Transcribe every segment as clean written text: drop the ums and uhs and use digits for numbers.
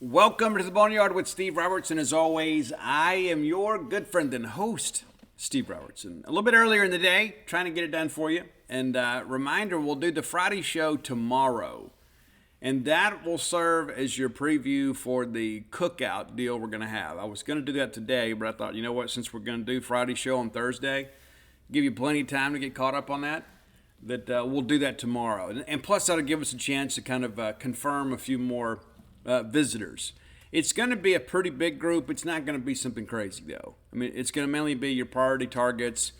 Welcome to the Boneyard with Steve Robertson. As always, I am your good friend and host, Steve Robertson. A little bit earlier in the day, trying to get it done for you. And reminder, we'll do the Friday show tomorrow. And that will serve as your preview for the cookout deal we're going to have. I was going to do that today, but I thought, you know what, since we're going to do Friday show on Thursday, give you plenty of time to get caught up on that we'll do that tomorrow. And plus, that'll give us a chance to kind of confirm a few more visitors. It's going to be a pretty big group. It's not going to be something crazy, though. I mean, it's going to mainly be your priority targets,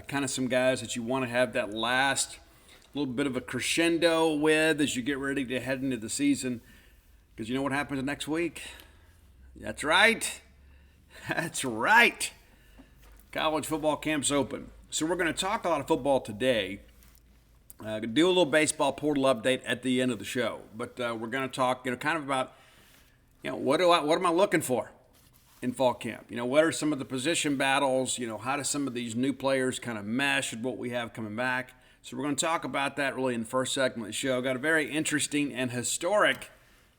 kind of some guys that you want to have that last little bit of a crescendo with as you get ready to head into the season. Because you know what happens next week? That's right. That's right. College football camp's open. So we're going to talk a lot of football today. Do a little baseball portal update at the end of the show, but we're going to talk, kind of about, what am I looking for in fall camp? What are some of the position battles? How do some of these new players kind of mesh with what we have coming back? So we're going to talk about that really in the first segment of the show. Got a very interesting and historic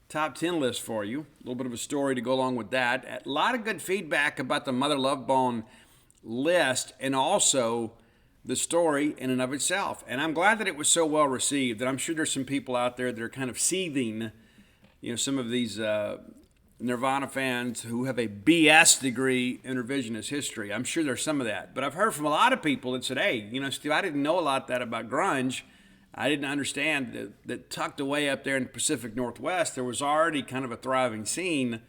top 10 list for you. A little bit of a story to go along with that. A lot of good feedback about the Mother Love Bone list and also the story in and of itself. And I'm glad that it was so well received, that I'm sure there's some people out there that are kind of seething, some of these Nirvana fans who have a BS degree in revisionist history. I'm sure there's some of that. But I've heard from a lot of people that said, hey, Steve, I didn't know a lot of that about grunge. I didn't understand that tucked away up there in the Pacific Northwest, there was already kind of a thriving scene.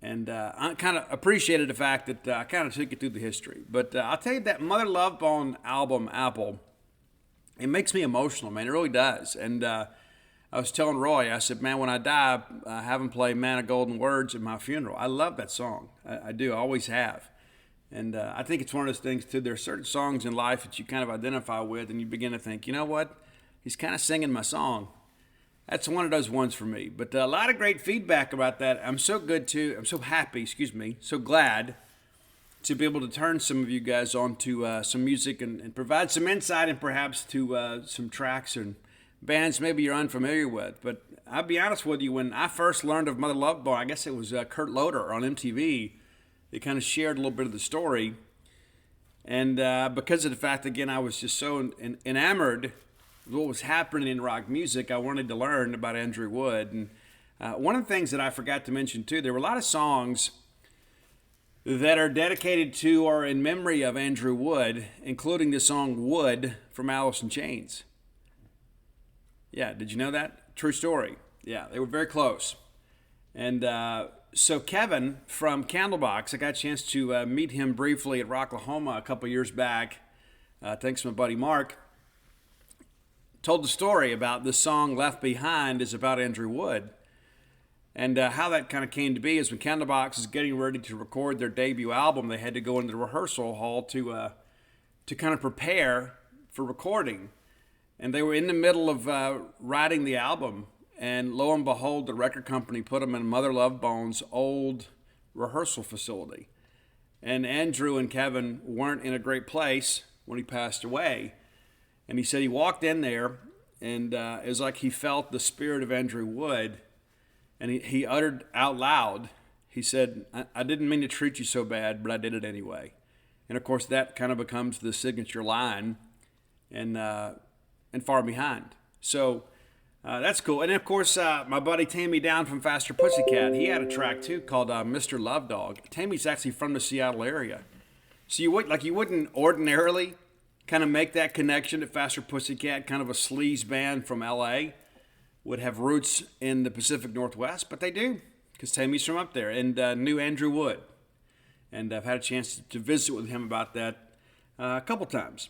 And I kind of appreciated the fact that I kind of took you through the history. But I'll tell you, that Mother Love Bone album, Apple, it makes me emotional, man. It really does. And I was telling Roy, I said, man, when I die, have him play Man of Golden Words at my funeral. I love that song. I do. I always have. And I think it's one of those things, too. There are certain songs in life that you kind of identify with, and you begin to think, you know what? He's kind of singing my song. That's one of those ones for me. But a lot of great feedback about that. I'm so happy, so glad to be able to turn some of you guys on to some music and provide some insight and perhaps to some tracks and bands maybe you're unfamiliar with. But I'll be honest with you, when I first learned of Mother Love Bone, I guess it was Kurt Loder on MTV. They kind of shared a little bit of the story. And because of the fact, again, I was just so enamored what was happening in rock music, I wanted to learn about Andrew Wood. And one of the things that I forgot to mention, too, there were a lot of songs that are dedicated to or in memory of Andrew Wood, including the song Wood from Alice in Chains. Yeah, did you know that? True story. Yeah, they were very close. And so Kevin from Candlebox, I got a chance to meet him briefly at Rocklahoma a couple years back, thanks to my buddy Mark. Told the story about this song Left Behind is about Andrew Wood. And how that kind of came to be is when Candlebox is getting ready to record their debut album, they had to go into the rehearsal hall to kind of prepare for recording. And they were in the middle of writing the album, and lo and behold, the record company put them in Mother Love Bone's old rehearsal facility. And Andrew and Kevin weren't in a great place when he passed away. And he said he walked in there, and it was like he felt the spirit of Andrew Wood, and he uttered out loud, he said, I didn't mean to treat you so bad, but I did it anyway. And, of course, that kind of becomes the signature line and Far Behind. So that's cool. And, of course, my buddy Tammy Down from Faster Pussycat, he had a track, too, called Mr. Love Dog. Tammy's actually from the Seattle area. So you wouldn't ordinarily kind of make that connection that Faster Pussycat, kind of a sleaze band from L.A., would have roots in the Pacific Northwest, but they do, because Tammy's from up there, and knew Andrew Wood. And I've had a chance to visit with him about that a couple times.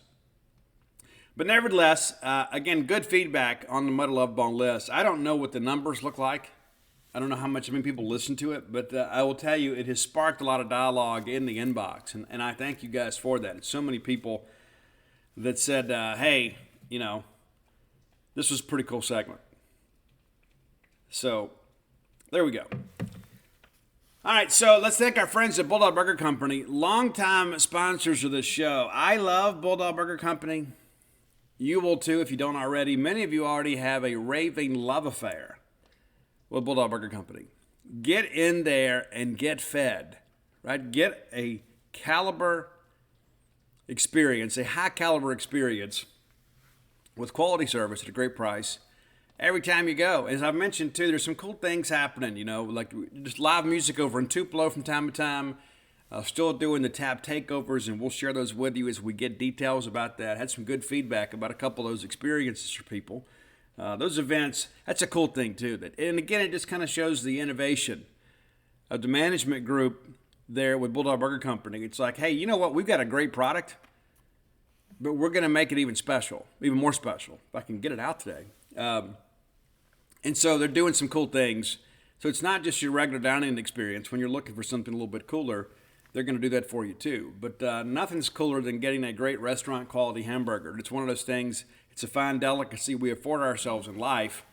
But nevertheless, again, good feedback on the Mother Love Bone list. I don't know what the numbers look like. I don't know how many people listen to it, but I will tell you it has sparked a lot of dialogue in the inbox, and I thank you guys for that. It's so many people that said, hey, this was a pretty cool segment. So, there we go. All right, so let's thank our friends at Bulldog Burger Company, longtime sponsors of this show. I love Bulldog Burger Company. You will too if you don't already. Many of you already have a raving love affair with Bulldog Burger Company. get in there and get fed, right? Get a caliber experience, a high caliber experience with quality service at a great price every time you go. As I've mentioned too, there's some cool things happening, like just live music over in Tupelo from time to time. Still doing the tap takeovers, and we'll share those with you as we get details about that. Had some good feedback about a couple of those experiences for people. Those events, that's a cool thing too. And again, it just kind of shows the innovation of the management group there with Bulldog Burger Company. It's like, hey, you know what? We've got a great product, but we're going to make it even special, even more special, if I can get it out today. And so they're doing some cool things. So it's not just your regular dining experience. When you're looking for something a little bit cooler, they're going to do that for you too. But nothing's cooler than getting a great restaurant quality hamburger. It's one of those things, it's a fine delicacy we afford ourselves in life.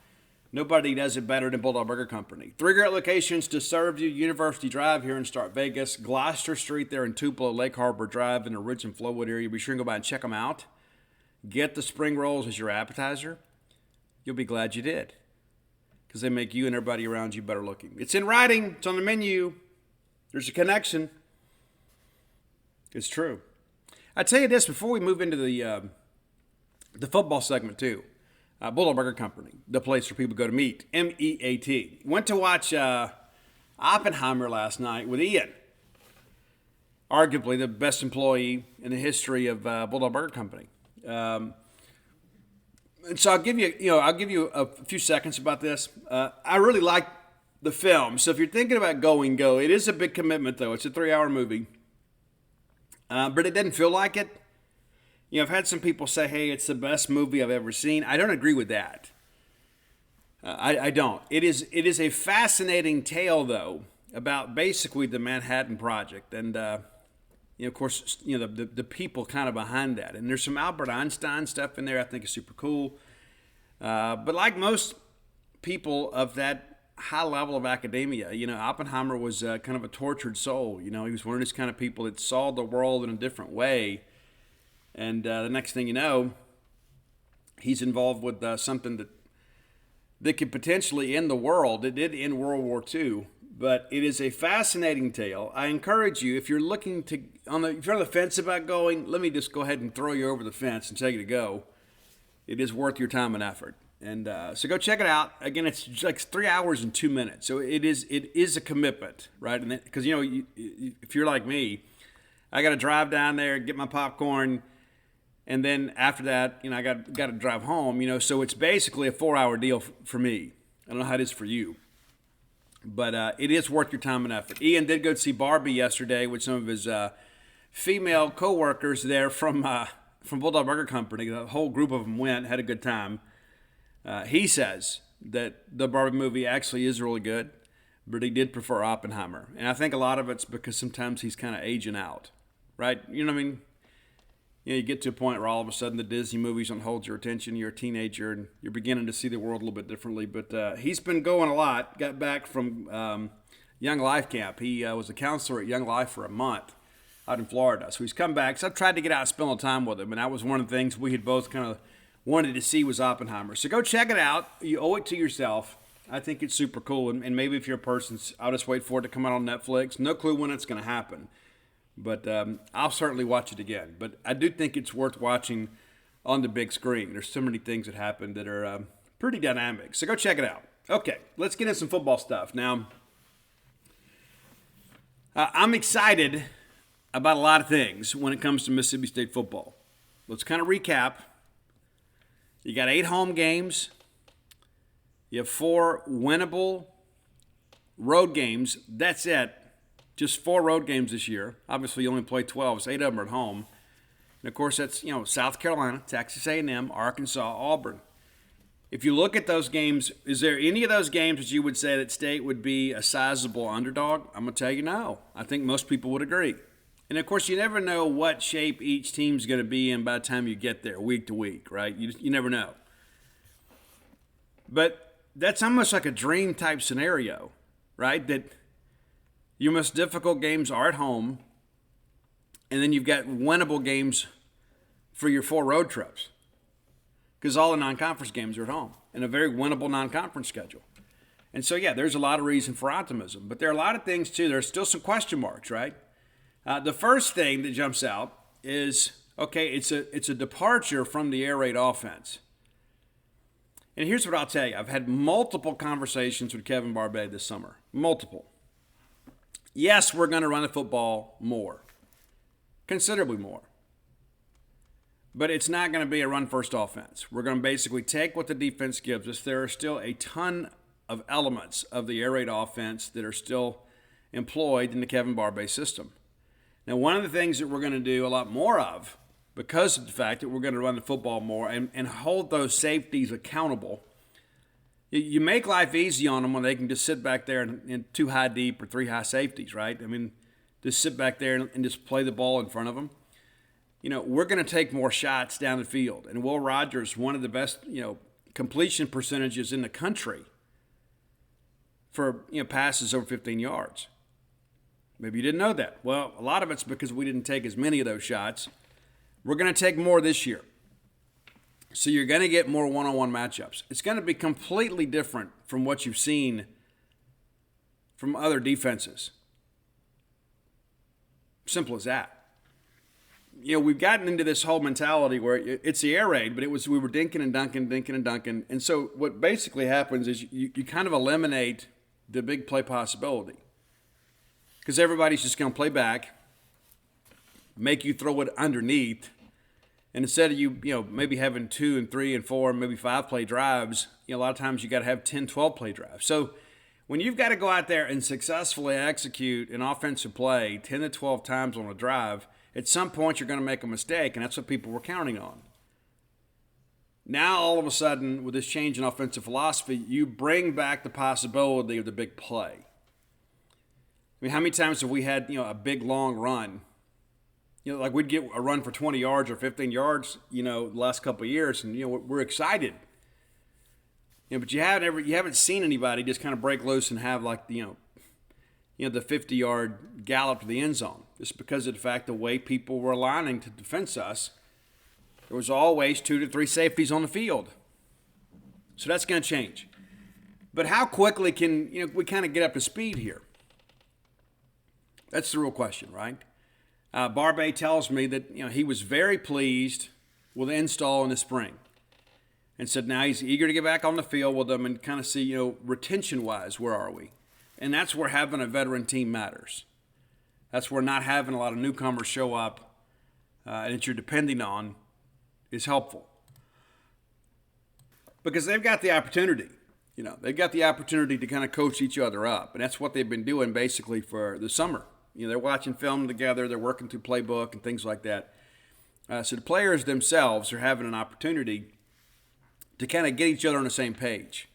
Nobody does it better than Bulldog Burger Company. 3 great locations to serve you: University Drive here in Start Vegas, Gloucester Street there in Tupelo, Lake Harbor Drive in the Ridge and Flowood area. Be sure and go by and check them out. Get the spring rolls as your appetizer. You'll be glad you did, because they make you and everybody around you better looking. It's in writing. It's on the menu. There's a connection. It's true. I tell you this before we move into the football segment too. Bulldog Burger Company, the place where people go to meet. MEAT. Went to watch Oppenheimer last night with Ian. Arguably the best employee in the history of Bulldog Burger Company. And so I'll give you a few seconds about this. I really like the film. So if you're thinking about going, go. It is a big commitment though. It's a 3-hour movie. But it doesn't feel like it. I've had some people say, hey, it's the best movie I've ever seen. I don't agree with that. I don't. It is a fascinating tale, though, about basically the Manhattan Project. And, of course, the people kind of behind that. And there's some Albert Einstein stuff in there I think is super cool. But like most people of that high level of academia, Oppenheimer was kind of a tortured soul. He was one of those kind of people that saw the world in a different way. And the next thing you know, he's involved with something that could potentially end the world. It did end World War II, but it is a fascinating tale. I encourage you, if you're looking to, if you're on the fence about going, let me just go ahead and throw you over the fence and tell you to go. It is worth your time and effort. And so go check it out. Again, it's like 3 hours and 2 minutes. So it is a commitment, right? Because, if you're like me, I got to drive down there, get my popcorn, and then after that, I got to drive home, so it's basically a 4-hour deal for me. I don't know how it is for you, but it is worth your time and effort. Ian did go to see Barbie yesterday with some of his female co-workers there from Bulldog Burger Company. The whole group of them went, had a good time. He says that the Barbie movie actually is really good, but he did prefer Oppenheimer. And I think a lot of it's because sometimes he's kind of aging out, right? You know what I mean? You get to a point where all of a sudden the Disney movies don't hold your attention. You're a teenager and you're beginning to see the world a little bit differently. But he's been going a lot. Got back from Young Life Camp. He was a counselor at Young Life for a month out in Florida. So he's come back. So I've tried to get out and spend a little time with him. And that was one of the things we had both kind of wanted to see was Oppenheimer. So go check it out. You owe it to yourself. I think it's super cool. And maybe if you're a person, I'll just wait for it to come out on Netflix. No clue when it's going to happen. But I'll certainly watch it again. But I do think it's worth watching on the big screen. There's so many things that happen that are pretty dynamic. So go check it out. Okay, let's get into some football stuff. Now, I'm excited about a lot of things when it comes to Mississippi State football. Let's kind of recap. You got 8 home games. You have 4 winnable road games. That's it. Just 4 road games this year. Obviously, you only play 12, so 8 of them are at home. And, of course, that's, South Carolina, Texas A&M, Arkansas, Auburn. If you look at those games, is there any of those games that you would say that State would be a sizable underdog? I'm going to tell you no. I think most people would agree. And, of course, you never know what shape each team's going to be in by the time you get there, week to week, right? You never know. But that's almost like a dream-type scenario, right? That your most difficult games are at home, and then you've got winnable games for your 4 road trips, because all the non-conference games are at home, and a very winnable non-conference schedule. And so, yeah, there's a lot of reason for optimism. But there are a lot of things, too. There's still some question marks, right? The first thing that jumps out is, okay, it's a departure from the air raid offense. And here's what I'll tell you. I've had multiple conversations with Kevin Barbay this summer. Multiple. Yes, we're going to run the football more. Considerably more. But it's not going to be a run-first offense. We're going to basically take what the defense gives us. There are still a ton of elements of the air raid offense that are still employed in the Kevin Barbay system. Now, one of the things that we're going to do a lot more of, because of the fact that we're going to run the football more and hold those safeties accountable, you make life easy on them when they can just sit back there in 2 high deep or 3 high safeties, right? I mean, just sit back there and just play the ball in front of them. We're going to take more shots down the field. And Will Rogers, one of the best, completion percentages in the country for, passes over 15 yards. Maybe you didn't know that. Well, a lot of it's because we didn't take as many of those shots. We're going to take more this year. So you're going to get more one-on-one matchups. It's going to be completely different from what you've seen from other defenses. Simple as that. We've gotten into this whole mentality where it's the air raid, but we were dinking and dunking. And so what basically happens is you kind of eliminate the big play possibility. Because everybody's just going to play back, make you throw it underneath, and instead of you maybe having 2 and 3 and 4, maybe 5 play drives, a lot of times you got to have 10, 12 play drives. So when you've got to go out there and successfully execute an offensive play 10 to 12 times on a drive, at some point you're going to make a mistake, and that's what people were counting on. Now all of a sudden, with this change in offensive philosophy, you bring back the possibility of the big play. I mean, how many times have we had, a big, long run? Like we'd get a run for 20 yards or 15 yards, the last couple of years, and, we're excited. But you haven't seen anybody just kind of break loose and have like, the 50-yard gallop to the end zone. Just because of the fact the way people were aligning to defense us, there was always 2 to 3 safeties on the field. So that's going to change. But how quickly can, we kind of get up to speed here? That's the real question, right? Barbay tells me that he was very pleased with the install in the spring, and said now he's eager to get back on the field with them and kind of see retention-wise where are we, and that's where having a veteran team matters. That's where not having a lot of newcomers show up and that you're depending on is helpful, because they've got the opportunity. They've got the opportunity to kind of coach each other up, and that's what they've been doing basically for the summer. They're watching film together, they're working through playbook and things like that. So the players themselves are having an opportunity to kind of get each other on the same page.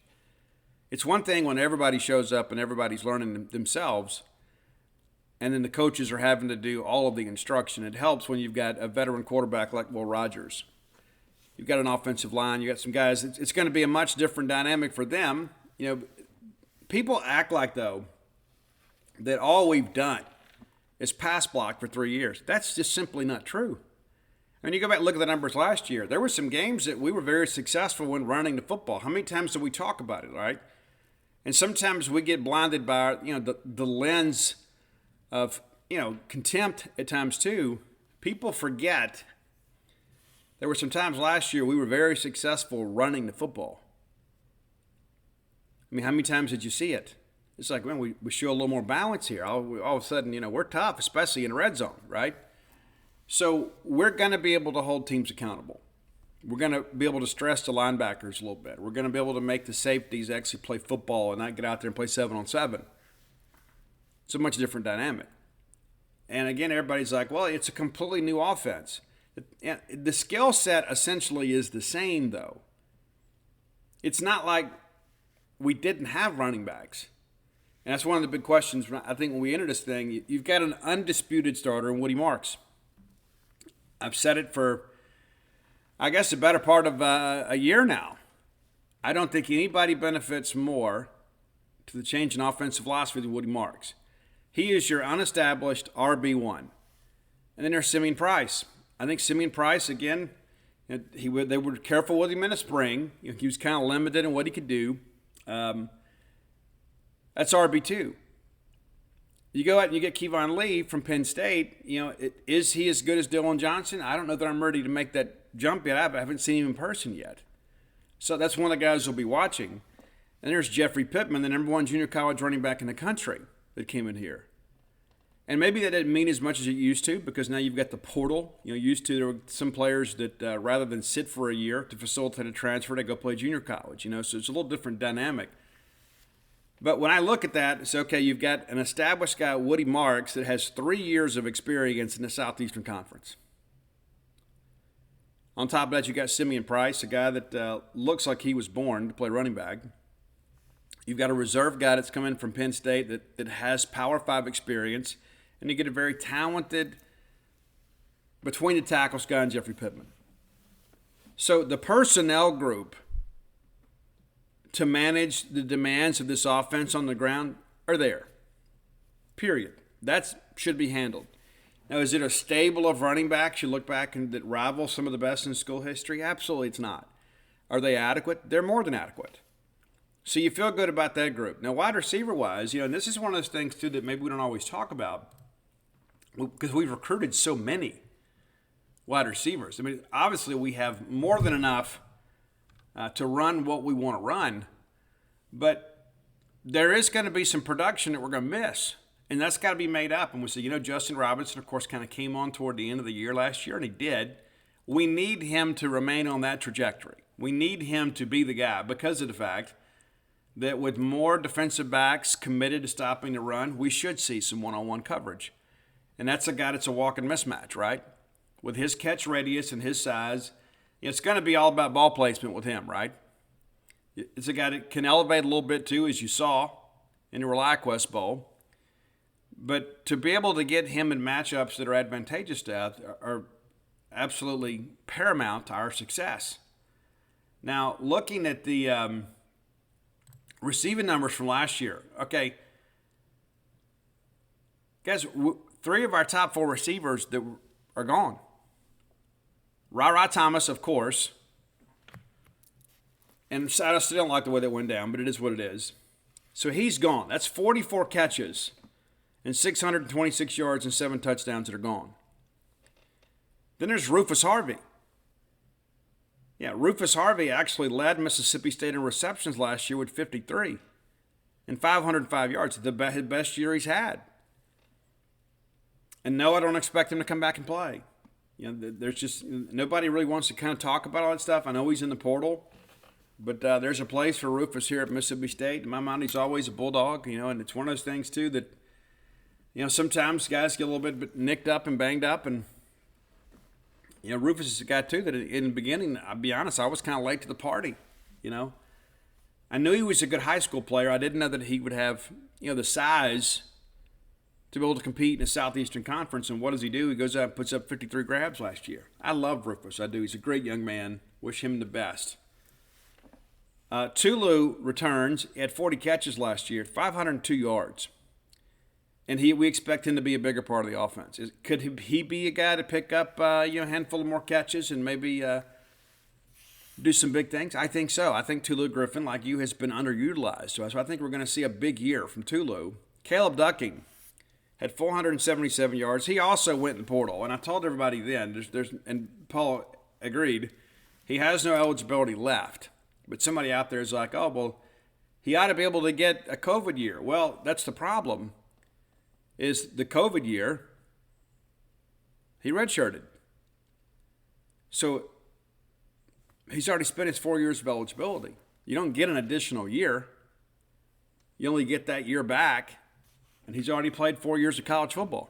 It's one thing when everybody shows up and everybody's learning themselves, and then the coaches are having to do all of the instruction. It helps when you've got a veteran quarterback like Will Rogers. You've got an offensive line, you've got some guys. It's going to be a much different dynamic for them. People act like, though, that all we've done is pass block for 3 years. That's just simply not true. I mean, you go back and look at the numbers last year. There were some games that we were very successful when running the football. How many times do we talk about it, right? And sometimes we get blinded by, the lens of, contempt at times too. People forget there were some times last year we were very successful running the football. I mean, how many times did you see it? It's like, man, we show a little more balance here. All of a sudden, we're tough, especially in the red zone, right? So we're going to be able to hold teams accountable. We're going to be able to stress the linebackers a little bit. We're going to be able to make the safeties actually play football and not get out there and play 7-on-7. It's a much different dynamic. And again, everybody's like, well, it's a completely new offense. The skill set essentially is the same, though. It's not like we didn't have running backs. And that's one of the big questions, I think, when we enter this thing. You've got an undisputed starter in Woody Marks. I've said it for, I guess, the better part of a year now. I don't think anybody benefits more to the change in offensive philosophy than Woody Marks. He is your unestablished RB1. And then there's Simeon Price. I think Simeon Price, again, they were careful with him in the spring. He was kind of limited in what he could do. That's RB2. You go out and you get Kevon Lee from Penn State. Is he as good as Dylan Johnson? I don't know that I'm ready to make that jump yet. I haven't seen him in person yet. So that's one of the guys we'll be watching. And there's Jeffrey Pittman, the number one junior college running back in the country that came in here. And maybe that didn't mean as much as it used to, because now you've got the portal. Used to there were some players that rather than sit for a year to facilitate a transfer, they go play junior college. So it's a little different dynamic. But when I look at that, it's okay, you've got an established guy, Woody Marks, that has 3 years of experience in the Southeastern Conference. On top of that, you got Simeon Price, a guy that looks like he was born to play running back. You've got a reserve guy that's come in from Penn State that has Power 5 experience. And you get a very talented between the tackles guy and Jeffrey Pittman. So the personnel group to manage the demands of this offense on the ground are there. Period. That should be handled. Now, is it a stable of running backs you look back and that rival some of the best in school history? Absolutely it's not. Are they adequate? They're more than adequate. So you feel good about that group. Now, wide receiver-wise, and this is one of those things, too, that maybe we don't always talk about because we've recruited so many wide receivers. I mean, obviously we have more than enough to run what we want to run, but there is going to be some production that we're going to miss, and that's got to be made up. And we say, Justin Robinson, of course, kind of came on toward the end of the year last year, and he did. We need him to remain on that trajectory. We need him to be the guy because of the fact that with more defensive backs committed to stopping the run, we should see some one-on-one coverage. And that's a guy that's a walking mismatch, right? With his catch radius and his size, it's going to be all about ball placement with him, right? It's a guy that can elevate a little bit too, as you saw in the ReliaQuest Bowl. But to be able to get him in matchups that are advantageous to us are absolutely paramount to our success. Now, looking at the receiving numbers from last year, okay, guys, 3 of our top 4 receivers that are gone. Ra Thomas, of course. And I still don't like the way that went down, but it is what it is. So he's gone. That's 44 catches and 626 yards and 7 touchdowns that are gone. Then there's Rufus Harvey. Yeah, Rufus Harvey actually led Mississippi State in receptions last year with 53 and 505 yards. The best year he's had. And no, I don't expect him to come back and play. There's just nobody really wants to kind of talk about all that stuff. I know he's in the portal, but there's a place for Rufus here at Mississippi State. In my mind, he's always a Bulldog, and it's one of those things, too, that, sometimes guys get a little bit nicked up and banged up. And, Rufus is a guy, too, that in the beginning, I'll be honest, I was kind of late to the party, I knew he was a good high school player. I didn't know that he would have, the size to be able to compete in the Southeastern Conference. And what does he do? He goes out and puts up 53 grabs last year. I love Rufus. I do. He's a great young man. Wish him the best. Tulu returns. He had 40 catches last year, 502 yards. And we expect him to be a bigger part of the offense. Could he be a guy to pick up a handful of more catches and maybe do some big things? I think so. I think Tulu Griffin, like you, has been underutilized. So I think we're going to see a big year from Tulu. Caleb Ducking had 477 yards. He also went in the portal. And I told everybody then, and Paul agreed, he has no eligibility left. But somebody out there is like, oh, well, he ought to be able to get a COVID year. Well, that's the problem, is the COVID year, he redshirted. So he's already spent his 4 years of eligibility. You don't get an additional year. You only get that year back. And he's already played 4 years of college football.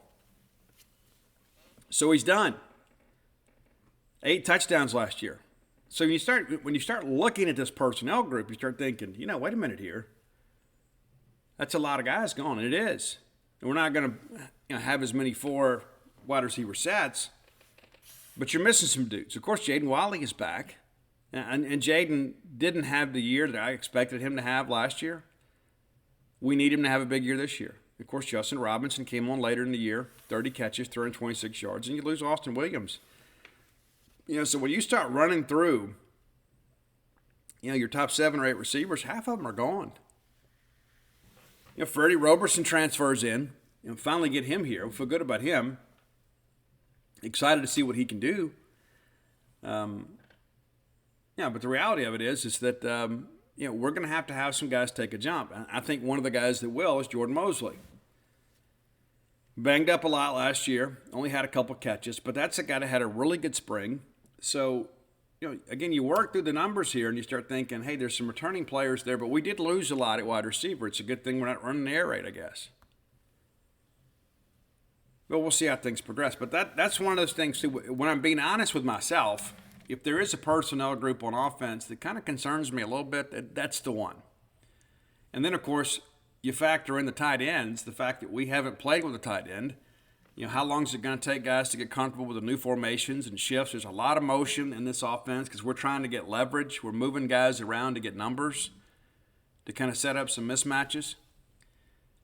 So he's done. 8 touchdowns last year. So when you start looking at this personnel group, you start thinking, wait a minute here. That's a lot of guys gone, and it is. And we're not going to have as many 4 wide receiver sets, but you're missing some dudes. Of course, Jaden Wiley is back, and Jaden didn't have the year that I expected him to have last year. We need him to have a big year this year. Of course, Justin Robinson came on later in the year, 30 catches, 326 yards, and you lose Austin Williams. So when you start running through, your top 7 or 8 receivers, half of them are gone. Freddie Roberson transfers in. Finally get him here. We feel good about him. Excited to see what he can do. But the reality of it is that we're going to have some guys take a jump. I think one of the guys that will is Jordan Mosley. Banged up a lot last year, only had a couple catches, but that's a guy that had a really good spring. So, again, you work through the numbers here and you start thinking, hey, there's some returning players there, but we did lose a lot at wide receiver. It's a good thing we're not running the air raid, I guess. But we'll see how things progress. But that's one of those things, too, when I'm being honest with myself, if there is a personnel group on offense that kind of concerns me a little bit, that's the one. And then, of course, you factor in the tight ends, the fact that we haven't played with a tight end. How long is it going to take guys to get comfortable with the new formations and shifts? There's a lot of motion in this offense because we're trying to get leverage. We're moving guys around to get numbers to kind of set up some mismatches.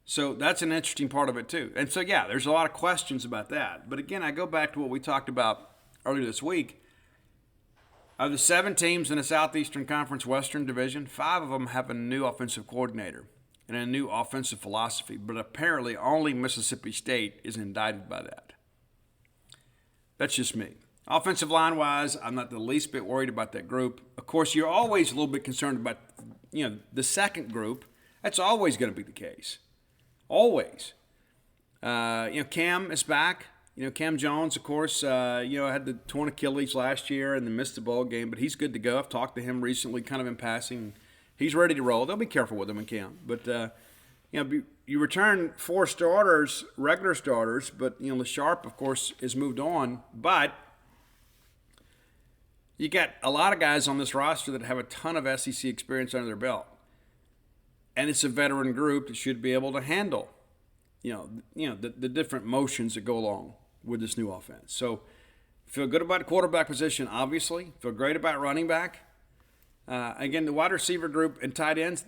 So that's an interesting part of it too. And so, there's a lot of questions about that. But again, I go back to what we talked about earlier this week. Of the 7 teams in the Southeastern Conference Western Division, 5 of them have a new offensive coordinator and a new offensive philosophy, but apparently only Mississippi State is indicted by that. That's just me. Offensive line-wise, I'm not the least bit worried about that group. Of course, you're always a little bit concerned about, the second group. That's always going to be the case. Always. Cam is back. Cam Jones, of course, had the torn Achilles last year and then missed the bowl game, but he's good to go. I've talked to him recently, kind of in passing. He's ready to roll. They'll be careful with him in camp. But, you return 4 starters, regular starters, but, LeSharp, of course, has moved on. But you got a lot of guys on this roster that have a ton of SEC experience under their belt. And it's a veteran group that should be able to handle, the different motions that go along with this new offense. So feel good about the quarterback position, obviously. Feel great about running back. Again, the wide receiver group and tight ends,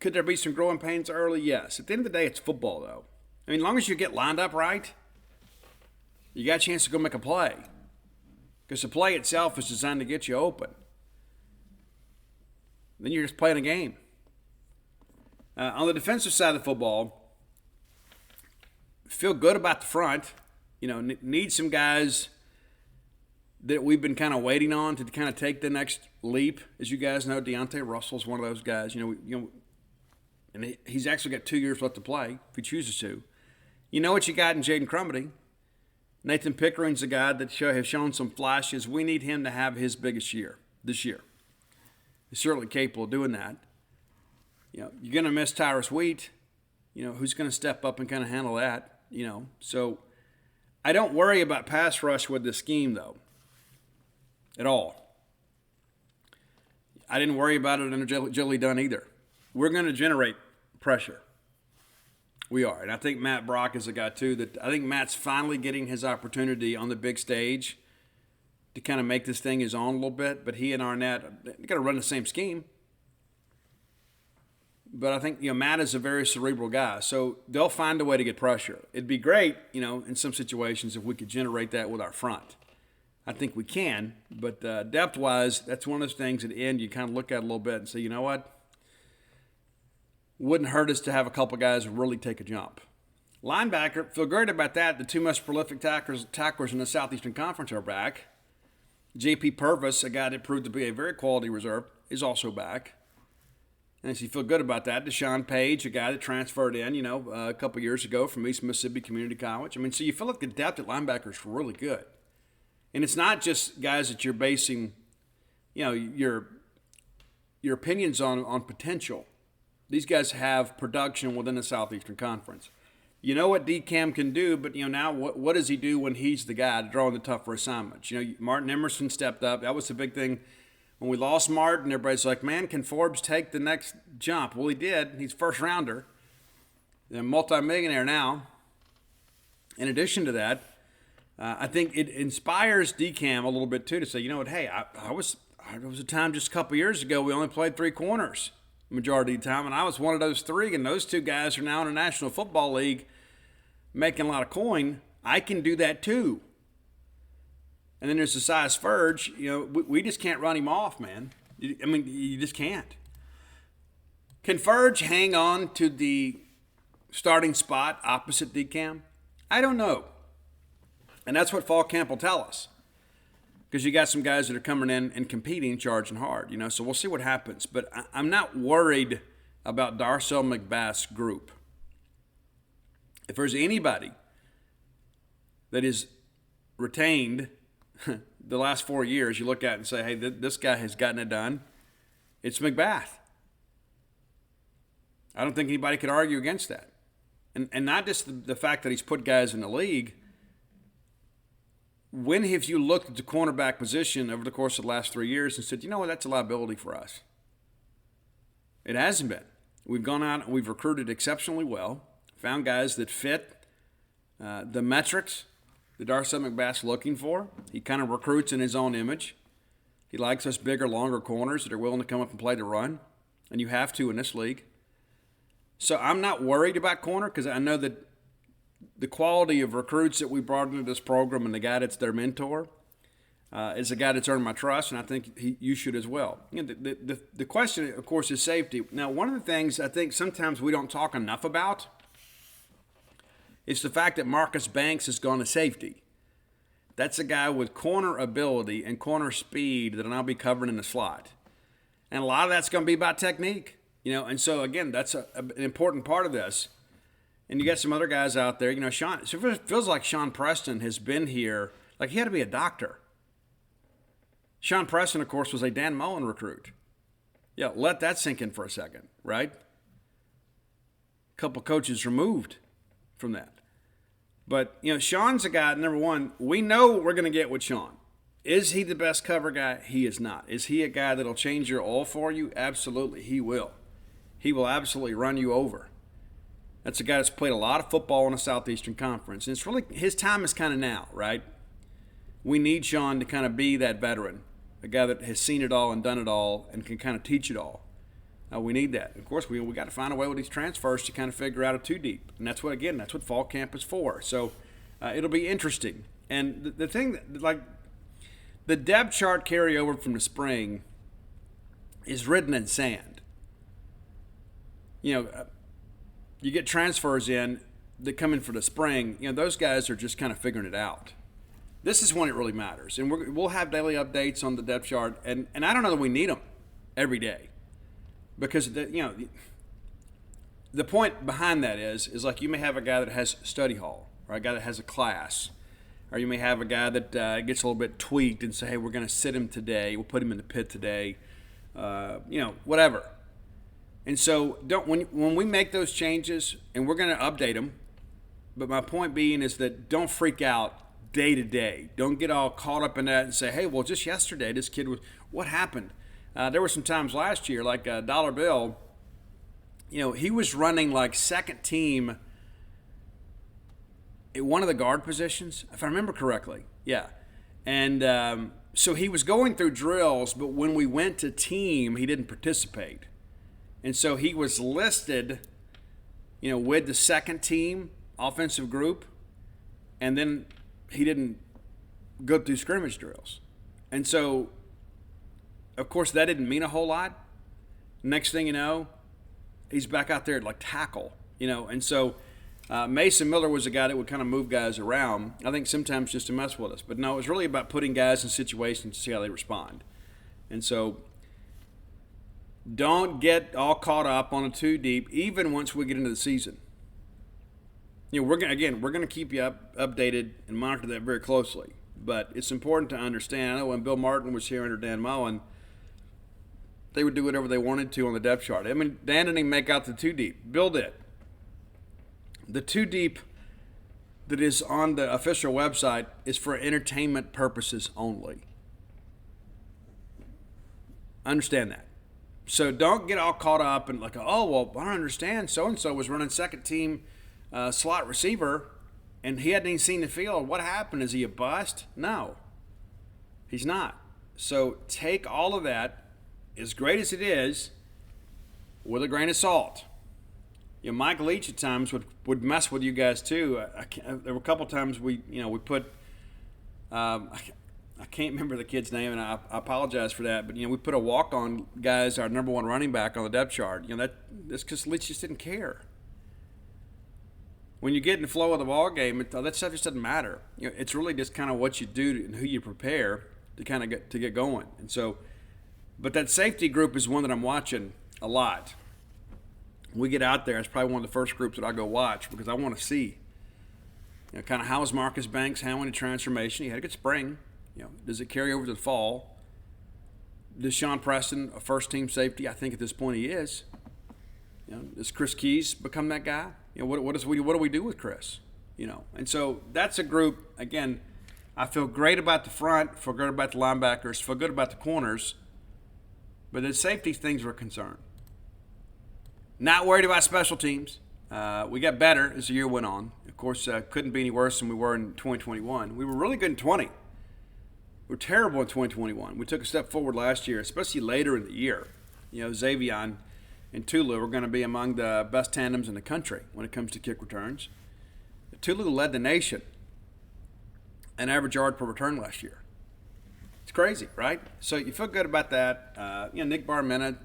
could there be some growing pains early? Yes. At the end of the day, it's football, though. As long as you get lined up right, you got a chance to go make a play. Because the play itself is designed to get you open. Then you're just playing a game. On the defensive side of the football, feel good about the front. Need some guys that we've been kind of waiting on to kind of take the next leap. As you guys know, Deontay Russell's one of those guys. And he's actually got 2 years left to play if he chooses to. You know what you got in Jaden Crumedy. Nathan Pickering's a guy that has shown some flashes. We need him to have his biggest year this year. He's certainly capable of doing that. You're going to miss Tyrus Wheat. Who's going to step up and kind of handle that? So I don't worry about pass rush with this scheme, though, at all. I didn't worry about it under Jolie Dunn either. We're going to generate pressure. We are. And I think Matt Brock is a guy, too, that I think Matt's finally getting his opportunity on the big stage to kind of make this thing his own a little bit. But he and Arnett, got to run the same scheme. But I think, Matt is a very cerebral guy, so they'll find a way to get pressure. It'd be great, in some situations if we could generate that with our front. I think we can, but depth-wise, that's one of those things at the end you kind of look at a little bit and say, you know what? Wouldn't hurt us to have a couple guys really take a jump. Linebacker, feel great about that. The 2 most prolific tacklers in the Southeastern Conference are back. J.P. Purvis, a guy that proved to be a very quality reserve, is also back. And so you feel good about that. Deshaun Page, a guy that transferred in, a couple years ago from East Mississippi Community College. So you feel like the depth at linebacker is really good. And it's not just guys that you're basing, your opinions on potential. These guys have production within the Southeastern Conference. You know what DCAM can do, but, now what does he do when he's the guy drawing the tougher assignments? Martin Emerson stepped up. That was the big thing. When we lost Martin, everybody's like, man, can Forbes take the next jump? Well, he did. He's first rounder. They're a multimillionaire now. In addition to that, I think it inspires DCAM a little bit, too, to say, hey, I was a time just a couple years ago we only played 3 corners the majority of the time, and I was one of those 3, and those 2 guys are now in the National Football League making a lot of coin. I can do that, too. And then there's the size Ferge. We just can't run him off, man. You just can't. Can Ferge hang on to the starting spot opposite DCAM? I don't know. And that's what fall camp will tell us. Because you got some guys that are coming in and competing, charging hard, so we'll see what happens. But I'm not worried about Darcel McBath's group. If there's anybody that is retained the last 4 years, you look at it and say, hey, this guy has gotten it done, it's McBath. I don't think anybody could argue against that. And not just the fact that he's put guys in the league. When have you looked at the cornerback position over the course of the last 3 years and said, you know what, that's a liability for us? It hasn't been. We've gone out and we've recruited exceptionally well, found guys that fit the metrics that Darcel McBath's looking for. He kind of recruits in his own image. He likes us bigger, longer corners that are willing to come up and play the run, and you have to in this league. So I'm not worried about corner because I know that the quality of recruits that we brought into this program and the guy that's their mentor is a guy that's earned my trust, and I think you should as well. The question, of course, is safety. Now, one of the things I think sometimes we don't talk enough about is the fact that Marcus Banks has gone to safety. That's a guy with corner ability and corner speed that I'll be covering in the slot. And a lot of that's going to be about technique, and so, again, that's an important part of this. And you got some other guys out there, Sean, it feels like Sean Preston has been here, like he had to be a doctor. Sean Preston, of course, was a Dan Mullen recruit. Yeah, let that sink in for a second, right? A couple coaches removed from that. But, Sean's a guy, number one, we know what we're going to get with Sean. Is he the best cover guy? He is not. Is he a guy that'll change your all for you? Absolutely, he will. He will absolutely run you over. That's a guy that's played a lot of football in the Southeastern Conference. And it's really, his time is kind of now, right? We need Sean to kind of be that veteran, a guy that has seen it all and done it all and can kind of teach it all. We need that. Of course, we got to find a way with these transfers to kind of figure out a two deep. And that's what fall camp is for. So it'll be interesting. And the thing that, like, the depth chart carryover from the spring is written in sand. You get transfers in that come in for the spring. Those guys are just kind of figuring it out. This is when it really matters. And we'll have daily updates on the depth chart. And I don't know that we need them every day. Because, the point behind that is like you may have a guy that has study hall, or a guy that has a class, or you may have a guy that gets a little bit tweaked and say, hey, we're going to sit him today. We'll put him in the pit today, whatever. And so when we make those changes, and we're going to update them, but my point being is that don't freak out day to day. Don't get all caught up in that and say, hey, well, just yesterday this kid was, what happened? There were some times last year, like Dollar Bill, he was running like second team at one of the guard positions, if I remember correctly. Yeah. And so he was going through drills, but when we went to team, he didn't participate. And so he was listed, with the second team offensive group, and then he didn't go through scrimmage drills. And so, of course, that didn't mean a whole lot. Next thing you know, he's back out there at like tackle, And so Mason Miller was a guy that would kind of move guys around, I think sometimes just to mess with us. But no, it was really about putting guys in situations to see how they respond. And so don't get all caught up on a two deep, even once we get into the season. We're going to keep you updated and monitor that very closely. But it's important to understand. I know when Bill Martin was here under Dan Mullen, they would do whatever they wanted to on the depth chart. I mean, Dan didn't even make out the two deep. Bill did. The two deep that is on the official website is for entertainment purposes only. Understand that. So don't get all caught up and like, oh, well, I don't understand. So-and-so was running second team slot receiver, and he hadn't even seen the field. What happened? Is he a bust? No, he's not. So take all of that, as great as it is, with a grain of salt. Mike Leach at times would mess with you guys too. There were a couple times we put I can't remember the kid's name, and I apologize for that. But we put a walk-on guy as our number one running back on the depth chart. That's because Leach just didn't care. when you get in the flow of the ball game, that stuff just doesn't matter. It's really just kind of what you do and who you prepare to kind of get going. And so, but that safety group is one that I'm watching a lot. We get out there, it's probably one of the first groups that I go watch because I want to see, kind of how is Marcus Banks handling the transformation. He had a good spring. Does it carry over to the fall? Does Sean Preston, a first-team safety? I think at this point he is. Does Chris Keys become that guy? What do we do with Chris? And so that's a group. Again, I feel great about the front, feel good about the linebackers, feel good about the corners, but the safety things were concerned. Not worried about special teams. We got better as the year went on. Of course, couldn't be any worse than we were in 2021. We were really good in 20. We were terrible in 2021. We took a step forward last year, especially later in the year. Xavier and Tulu are going to be among the best tandems in the country when it comes to kick returns. Tulu led the nation in average yard per return last year. It's crazy, right? So you feel good about that. Nick Barmena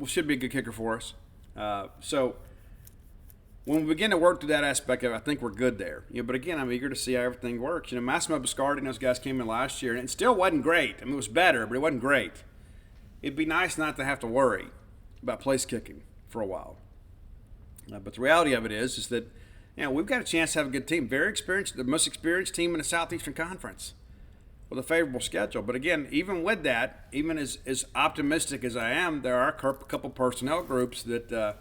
should be a good kicker for us. So when we begin to work through that aspect of it, I think we're good there. But again, I'm eager to see how everything works. Massimo Biscardi and those guys came in last year, and it still wasn't great. I mean, it was better, but it wasn't great. It'd be nice not to have to worry about place kicking for a while. But the reality of it is that we've got a chance to have a good team. Very experienced, the most experienced team in the Southeastern Conference with a favorable schedule. But again, even with that, even as optimistic as I am, there are a couple personnel groups that,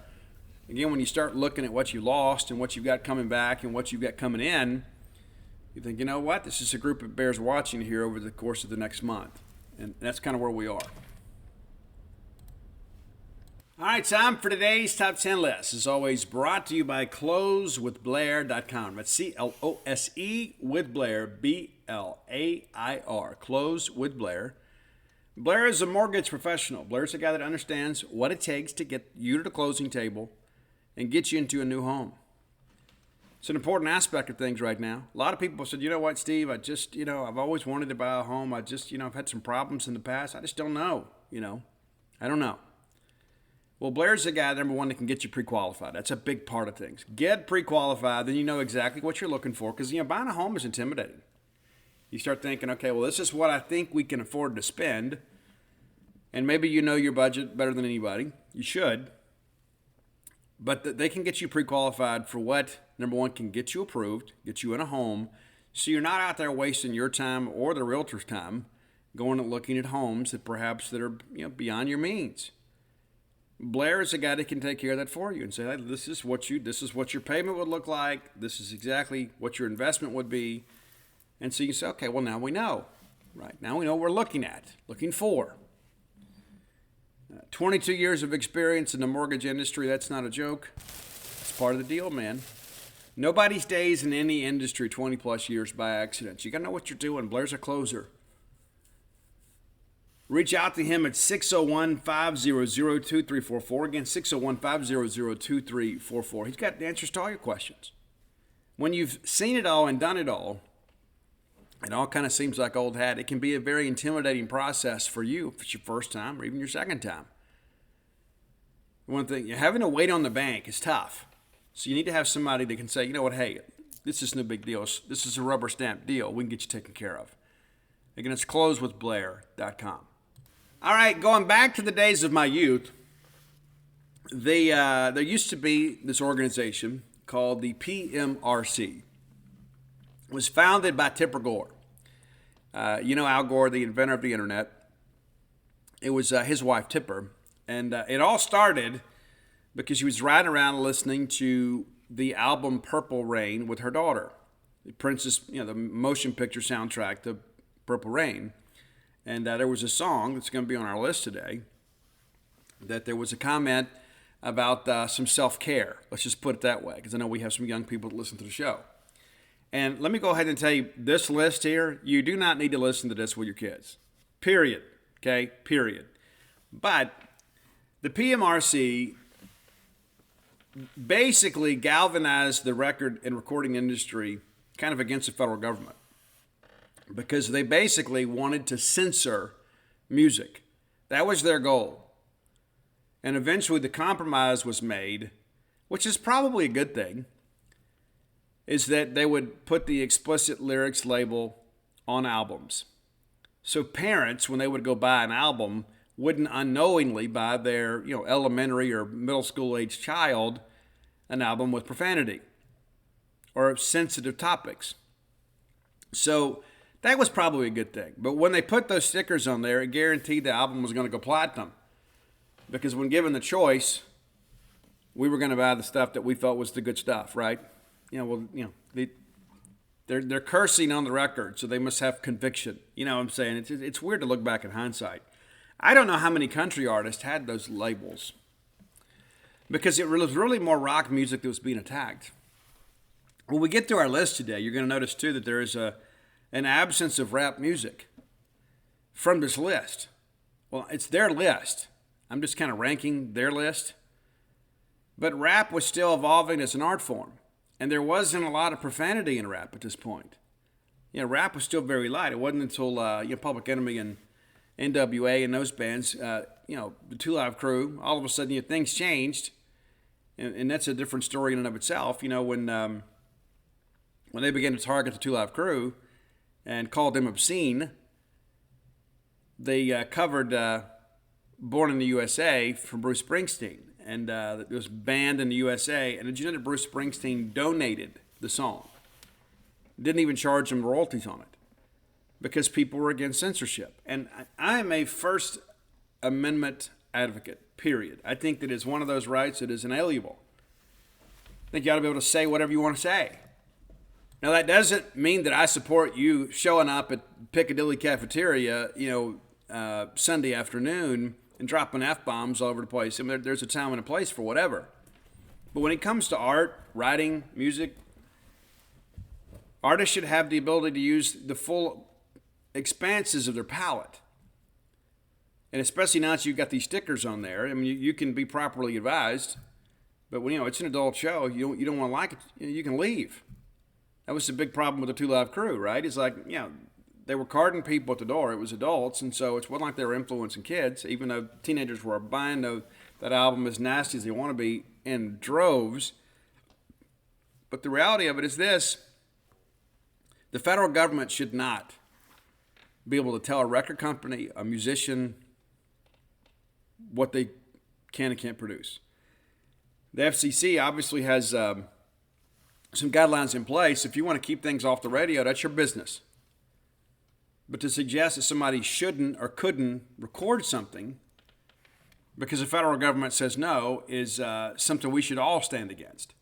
again, when you start looking at what you lost and what you've got coming back and what you've got coming in, you think, what? This is a group that bears watching here over the course of the next month. And that's kind of where we are. All right, time for today's Top 10 list. As always, brought to you by closewithblair.com. That's C-L-O-S-E with Blair, B-L-A-I-R. Close with Blair. Blair is a mortgage professional. Blair's the guy that understands what it takes to get you to the closing table and get you into a new home. It's an important aspect of things right now. A lot of people said, you know what, Steve, I've always wanted to buy a home. I've had some problems in the past. I just don't know, I don't know. Well, Blair's the guy, number one, that can get you pre-qualified. That's a big part of things. Get pre-qualified, then you know exactly what you're looking for because, buying a home is intimidating. You start thinking, okay, well, this is what I think we can afford to spend, and maybe you know your budget better than anybody. You should. But they can get you pre-qualified for what, number one, can get you approved, get you in a home, so you're not out there wasting your time or the realtor's time going and looking at homes that perhaps that are beyond your means. Blair is a guy that can take care of that for you and say, hey, this is what your payment would look like. This is exactly what your investment would be. And so you say, okay, well, now we know. Right? Now we know what we're looking for. 22 years of experience in the mortgage industry, that's not a joke. It's part of the deal, man. Nobody stays in any industry 20 plus years by accident. You got to know what you're doing. Blair's a closer. Reach out to him at 601-500-2344. Again, 601-500-2344. He's got answers to all your questions. When you've seen it all and done it all kind of seems like old hat. It can be a very intimidating process for you if it's your first time or even your second time. One thing, having to wait on the bank is tough. So you need to have somebody that can say, you know what, hey, this is no big deal. This is a rubber stamp deal. We can get you taken care of. Again, it's closewithblair.com. All right, going back to the days of my youth, there used to be this organization called the PMRC. It was founded by Tipper Gore. Al Gore, the inventor of the internet. It was his wife, Tipper. And it all started because she was riding around listening to the album Purple Rain with her daughter. Prince's, the motion picture soundtrack, the Purple Rain. And there was a song that's going to be on our list today that there was a comment about some self-care. Let's just put it that way, because I know we have some young people that listen to the show. And let me go ahead and tell you, this list here, you do not need to listen to this with your kids. Period. Okay? Period. But the PMRC basically galvanized the record and recording industry kind of against the federal government, because they basically wanted to censor music. That was their goal. And eventually the compromise was made, which is probably a good thing, is that they would put the explicit lyrics label on albums. So parents, when they would go buy an album, wouldn't unknowingly buy their, elementary or middle school age child an album with profanity or sensitive topics. So that was probably a good thing. But when they put those stickers on there, it guaranteed the album was going to go platinum. Because when given the choice, we were going to buy the stuff that we felt was the good stuff, right? They're cursing on the record, so they must have conviction. You know what I'm saying? It's weird to look back in hindsight. I don't know how many country artists had those labels, because it was really more rock music that was being attacked. When we get through our list today, you're going to notice too that there is an absence of rap music from this list. Well, it's their list. I'm just kind of ranking their list. But rap was still evolving as an art form. And there wasn't a lot of profanity in rap at this point. Rap was still very light. It wasn't until Public Enemy and NWA and those bands, the Two Live Crew, all of a sudden things changed. And that's a different story in and of itself. When they began to target the Two Live Crew and called them obscene, they covered Born in the USA from Bruce Springsteen. And it was banned in the USA. And did you know that Bruce Springsteen donated the song? Didn't even charge them royalties on it because people were against censorship. And I am a First Amendment advocate, period. I think that it's one of those rights that is inalienable. I think you ought to be able to say whatever you want to say. Now, that doesn't mean that I support you showing up at Piccadilly Cafeteria, Sunday afternoon and dropping F-bombs all over the place. I mean, there's a time and a place for whatever. But when it comes to art, writing, music, artists should have the ability to use the full expanses of their palette. And especially now that you've got these stickers on there, I mean, you can be properly advised. But when it's an adult show, you don't want to like it, you can leave. That was the big problem with the Two Live Crew, right? It's like, they were carding people at the door. It was adults, and so it wasn't like they were influencing kids, even though teenagers were buying that album as nasty as they want to be in droves. But the reality of it is this: the federal government should not be able to tell a record company, a musician, what they can and can't produce. The FCC obviously has some guidelines in place. If you want to keep things off the radio, that's your business. But to suggest that somebody shouldn't or couldn't record something because the federal government says no is something we should all stand against.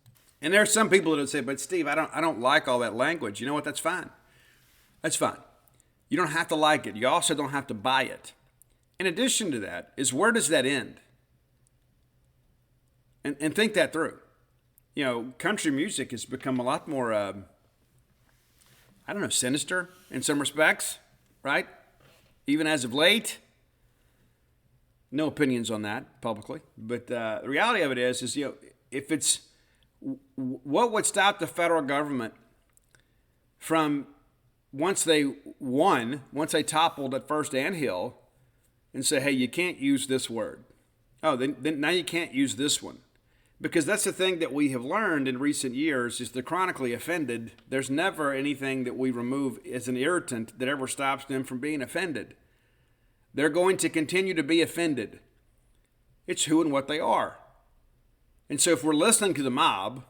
And there are some people that would say, "But Steve, I don't like all that language." You know what? That's fine. That's fine. You don't have to like it. You also don't have to buy it. In addition to that, is where does that end? And think that through. Country music has become a lot more, sinister in some respects. Right? Even as of late. No opinions on that publicly. But the reality of it is if it's what would stop the federal government from once they toppled at first anthill and say, hey, you can't use this word. Oh, then now you can't use this one. Because that's the thing that we have learned in recent years is the chronically offended, there's never anything that we remove as an irritant that ever stops them from being offended. They're going to continue to be offended. It's who and what they are. And so if we're listening to the mob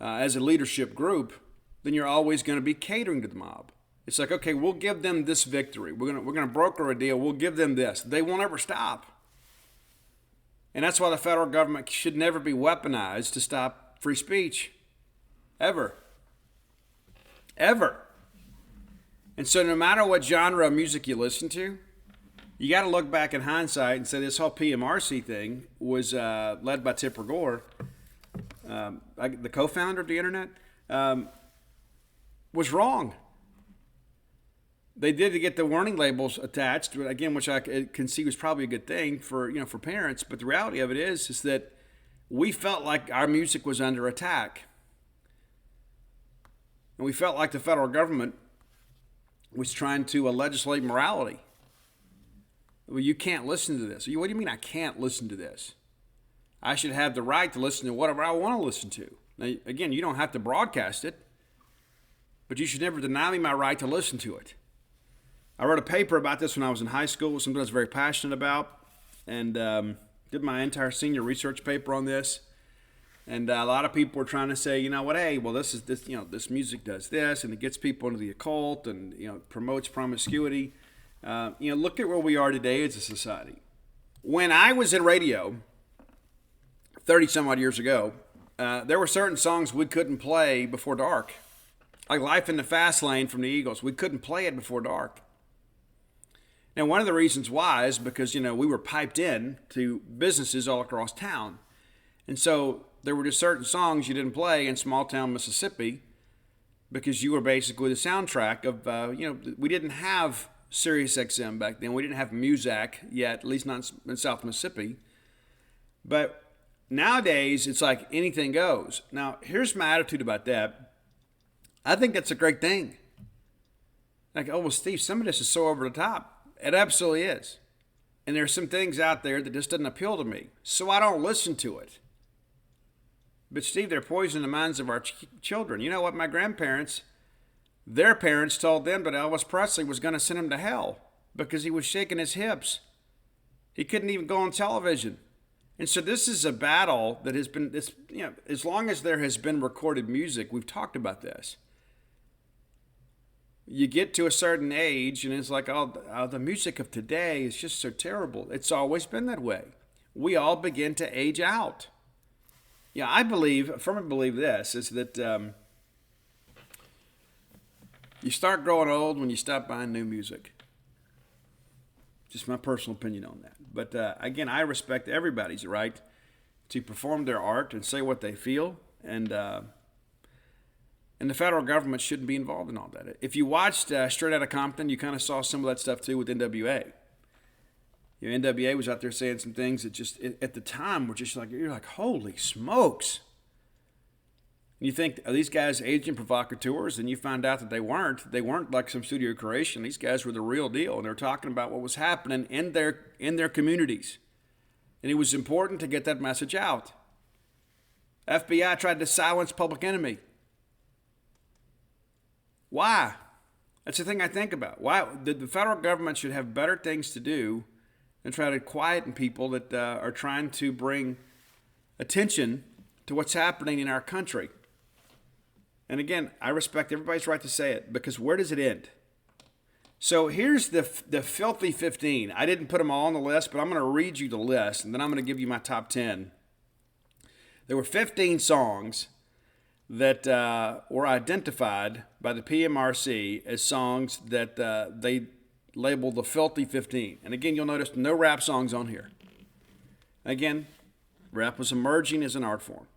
as a leadership group, then you're always going to be catering to the mob. It's like, okay, we'll give them this victory. We're going to broker a deal. We'll give them this. They won't ever stop. And that's why the federal government should never be weaponized to stop free speech. Ever. Ever. And so no matter what genre of music you listen to, you got to look back in hindsight and say this whole PMRC thing was led by Tipper Gore, the co-founder of the internet, was wrong. They did to get the warning labels attached, again, which I can see was probably a good thing for parents. But the reality of it is that we felt like our music was under attack, and we felt like the federal government was trying to legislate morality. Well, you can't listen to this. What do you mean I can't listen to this? I should have the right to listen to whatever I want to listen to. Now, again, you don't have to broadcast it, but you should never deny me my right to listen to it. I wrote a paper about this when I was in high school, something I was very passionate about, and did my entire senior research paper on this. And a lot of people were trying to say, you know what, hey, well, this music does this, and it gets people into the occult, and promotes promiscuity. Look at where we are today as a society. When I was in radio 30 some odd years ago, there were certain songs we couldn't play before dark. Like Life in the Fast Lane from the Eagles. We couldn't play it before dark. Now, one of the reasons why is because, we were piped in to businesses all across town. And so there were just certain songs you didn't play in small town Mississippi because you were basically the soundtrack of, we didn't have Sirius XM back then. We didn't have Muzak yet, at least not in South Mississippi. But nowadays, it's like anything goes. Now, here's my attitude about that. I think that's a great thing. Like, oh, well, Steve, some of this is so over the top. It absolutely is. And there's some things out there that just doesn't appeal to me. So I don't listen to it. But Steve, they're poisoning the minds of our children. You know what? My grandparents, their parents told them that Elvis Presley was going to send him to hell because he was shaking his hips. He couldn't even go on television. And so this is a battle that has been, as long as there has been recorded music, we've talked about this. You get to a certain age and it's like, oh, the music of today is just so terrible. It's always been that way. We all begin to age out. Yeah, I firmly believe this, is that you start growing old when you stop buying new music. Just my personal opinion on that. But again, I respect everybody's right to perform their art and say what they feel, and the federal government shouldn't be involved in all that. If you watched Straight Outta Compton, you kind of saw some of that stuff too with NWA. NWA was out there saying some things that just at the time were just like, you're like, holy smokes. And you think, are these guys agent provocateurs? And you find out that they weren't. They weren't like some studio creation. These guys were the real deal. And they were talking about what was happening in their communities. And it was important to get that message out. FBI tried to silence Public Enemy. Why? That's the thing I think about. Why? The federal government should have better things to do and try to quieten people that are trying to bring attention to what's happening in our country. And again, I respect everybody's right to say it, because where does it end? So here's the filthy 15. I didn't put them all on the list, but I'm going to read you the list, and then I'm going to give you my top 10. There were 15 songs that were identified by the PMRC as songs that they labeled the Filthy 15. And again, you'll notice no rap songs on here. Again, rap was emerging as an art form.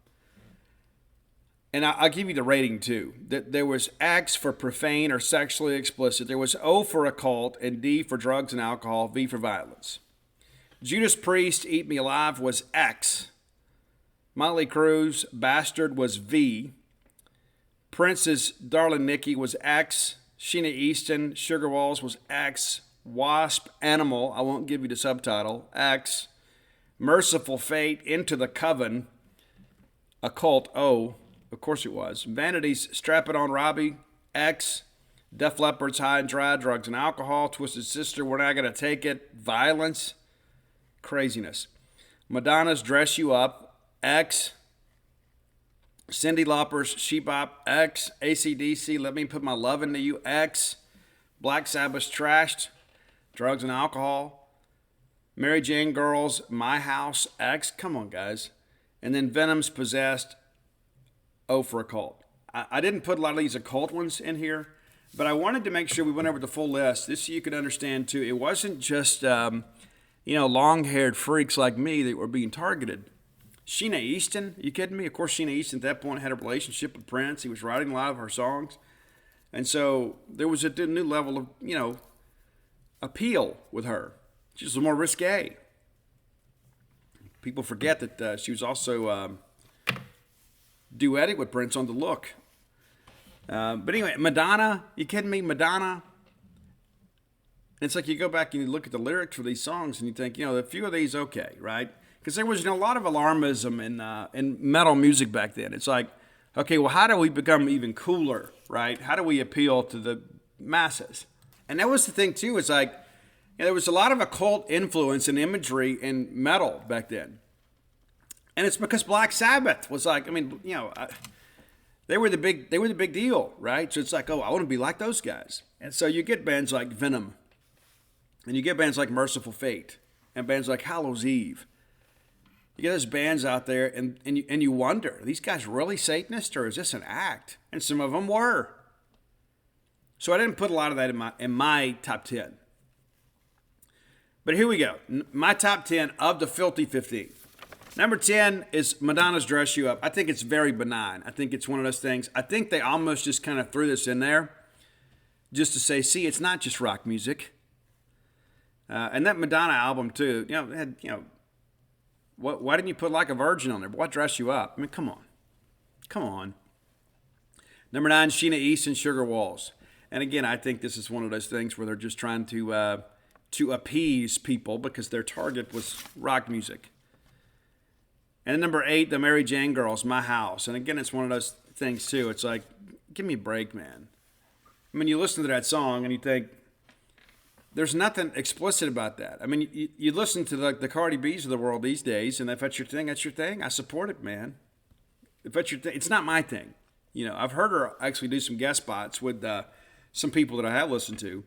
And I'll give you the rating too. There was X for profane or sexually explicit. There was O for occult, and D for drugs and alcohol, V for violence. Judas Priest, Eat Me Alive was X. Motley Crue's Bastard was V. Prince's Darling Nikki was X. Sheena Easton, Sugar Walls was X. Wasp, Animal, I won't give you the subtitle, X. Merciful Fate, Into the Coven, Occult, O, of course it was. Vanity's Strap It On Robbie, X. Def Leppard's High and Dry, Drugs and Alcohol. Twisted Sister, We're Not Gonna Take It, Violence, craziness. Madonna's Dress You Up, X. Cyndi Lauper's Sheep Op, X. AC/DC, Let Me Put My Love Into You, X. Black Sabbath's Trashed, Drugs and Alcohol. Mary Jane Girls, My House, X. Come on, guys. And then Venom's Possessed, O for Occult. I didn't put a lot of these occult ones in here, but I wanted to make sure we went over the full list. This so you could understand, too. It wasn't just, long-haired freaks like me that were being targeted. Sheena Easton, you kidding me? Of course, Sheena Easton at that point had a relationship with Prince. He was writing a lot of her songs. And so there was a new level of, appeal with her. She was more risque. People forget that she was also duetting with Prince on The Look. But anyway, Madonna, you kidding me? Madonna, It's like you go back and you look at the lyrics for these songs and you think, a few of these, okay, right? Because there was a lot of alarmism in metal music back then. It's like, okay, well, how do we become even cooler, right? How do we appeal to the masses? And that was the thing, too. It's like, there was a lot of occult influence and imagery in metal back then. And it's because Black Sabbath was like, they were the big deal, right? So it's like, oh, I want to be like those guys. And so you get bands like Venom, and you get bands like Merciful Fate, and bands like Hallows Eve. You get those bands out there, and you wonder, are these guys really Satanists, or is this an act? And some of them were. So I didn't put a lot of that in my top 10. But here we go. My top 10 of the Filthy 15. Number 10 is Madonna's Dress You Up. I think it's very benign. I think it's one of those things. I think they almost just kind of threw this in there just to say, see, it's not just rock music. And that Madonna album, too, had, why didn't you put Like a Virgin on there? Why Dress You Up? I mean, come on. Come on. Number 9, Sheena Easton, Sugar Walls. And again, I think this is one of those things where they're just trying to appease people because their target was rock music. And number 8, the Mary Jane Girls, My House. And again, it's one of those things, too. It's like, give me a break, man. I mean, you listen to that song and you think, there's nothing explicit about that. I mean, you listen to the Cardi B's of the world these days, and if that's your thing, that's your thing. I support it, man. If that's your thing, it's not my thing. I've heard her actually do some guest spots with some people that I have listened to.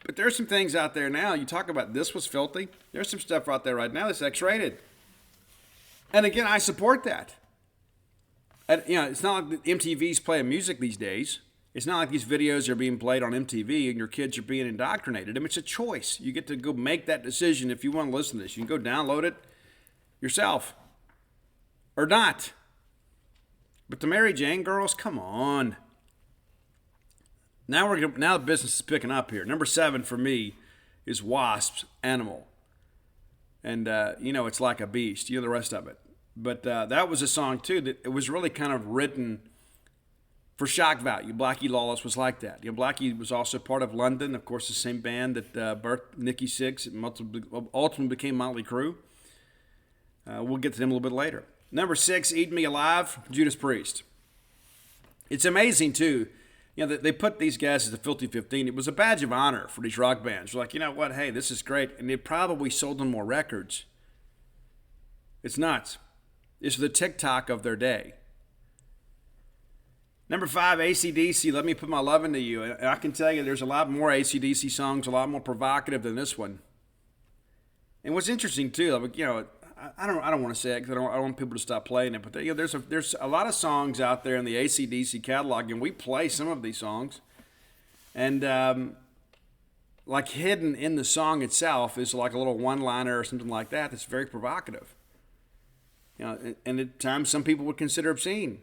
But there's some things out there now. You talk about this was filthy. There's some stuff out there right now that's X-rated. And again, I support that. And, it's not like MTV's playing music these days. It's not like these videos are being played on MTV and your kids are being indoctrinated. I mean, it's a choice. You get to go make that decision if you want to listen to this. You can go download it yourself or not. But the Mary Jane Girls, come on. Now the business is picking up here. Number 7 for me is Wasp's Animal. And, it's like a beast. The rest of it. But that was a song, too, that it was really kind of written for shock value. Blackie Lawless was like that. Blackie was also part of London, of course, the same band that birthed Nikki Sixx and ultimately became Motley Crue. We'll get to them a little bit later. Number 6, Eat Me Alive, Judas Priest. It's amazing, too. They put these guys as the Filthy 15. It was a badge of honor for these rock bands. They're like, you know what? Hey, this is great. And they probably sold them more records. It's nuts. It's the TikTok of their day. Number 5, AC/DC, Let Me Put My Love Into You. And I can tell you there's a lot more AC/DC songs, a lot more provocative than this one. And what's interesting, too, I don't want to say it because I don't want people to stop playing it, but there's a lot of songs out there in the AC/DC catalog, and we play some of these songs. And like hidden in the song itself is like a little one-liner or something like that that's very provocative. And at times some people would consider obscene.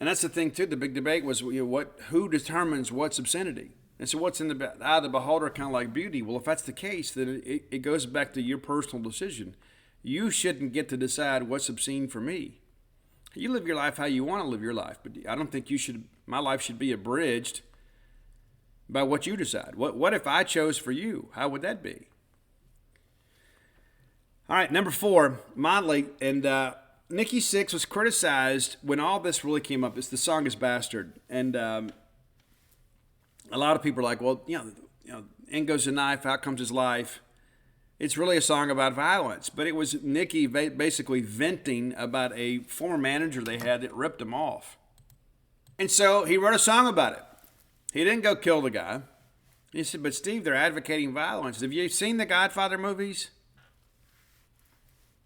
And that's the thing, too. The big debate was, who determines what's obscenity? And so what's in the eye of the beholder, kind of like beauty? Well, if that's the case, then it goes back to your personal decision. You shouldn't get to decide what's obscene for me. You live your life how you want to live your life, but I don't think my life should be abridged by what you decide. What if I chose for you? How would that be? All right, number 4, Motley, and Nikki Sixx was criticized when all this really came up. The song is Bastard. And a lot of people are like, well, in goes the knife, out comes his life. It's really a song about violence. But it was Nikki basically venting about a former manager they had that ripped him off. And so he wrote a song about it. He didn't go kill the guy. He said, but Steve, they're advocating violence. Have you seen the Godfather movies?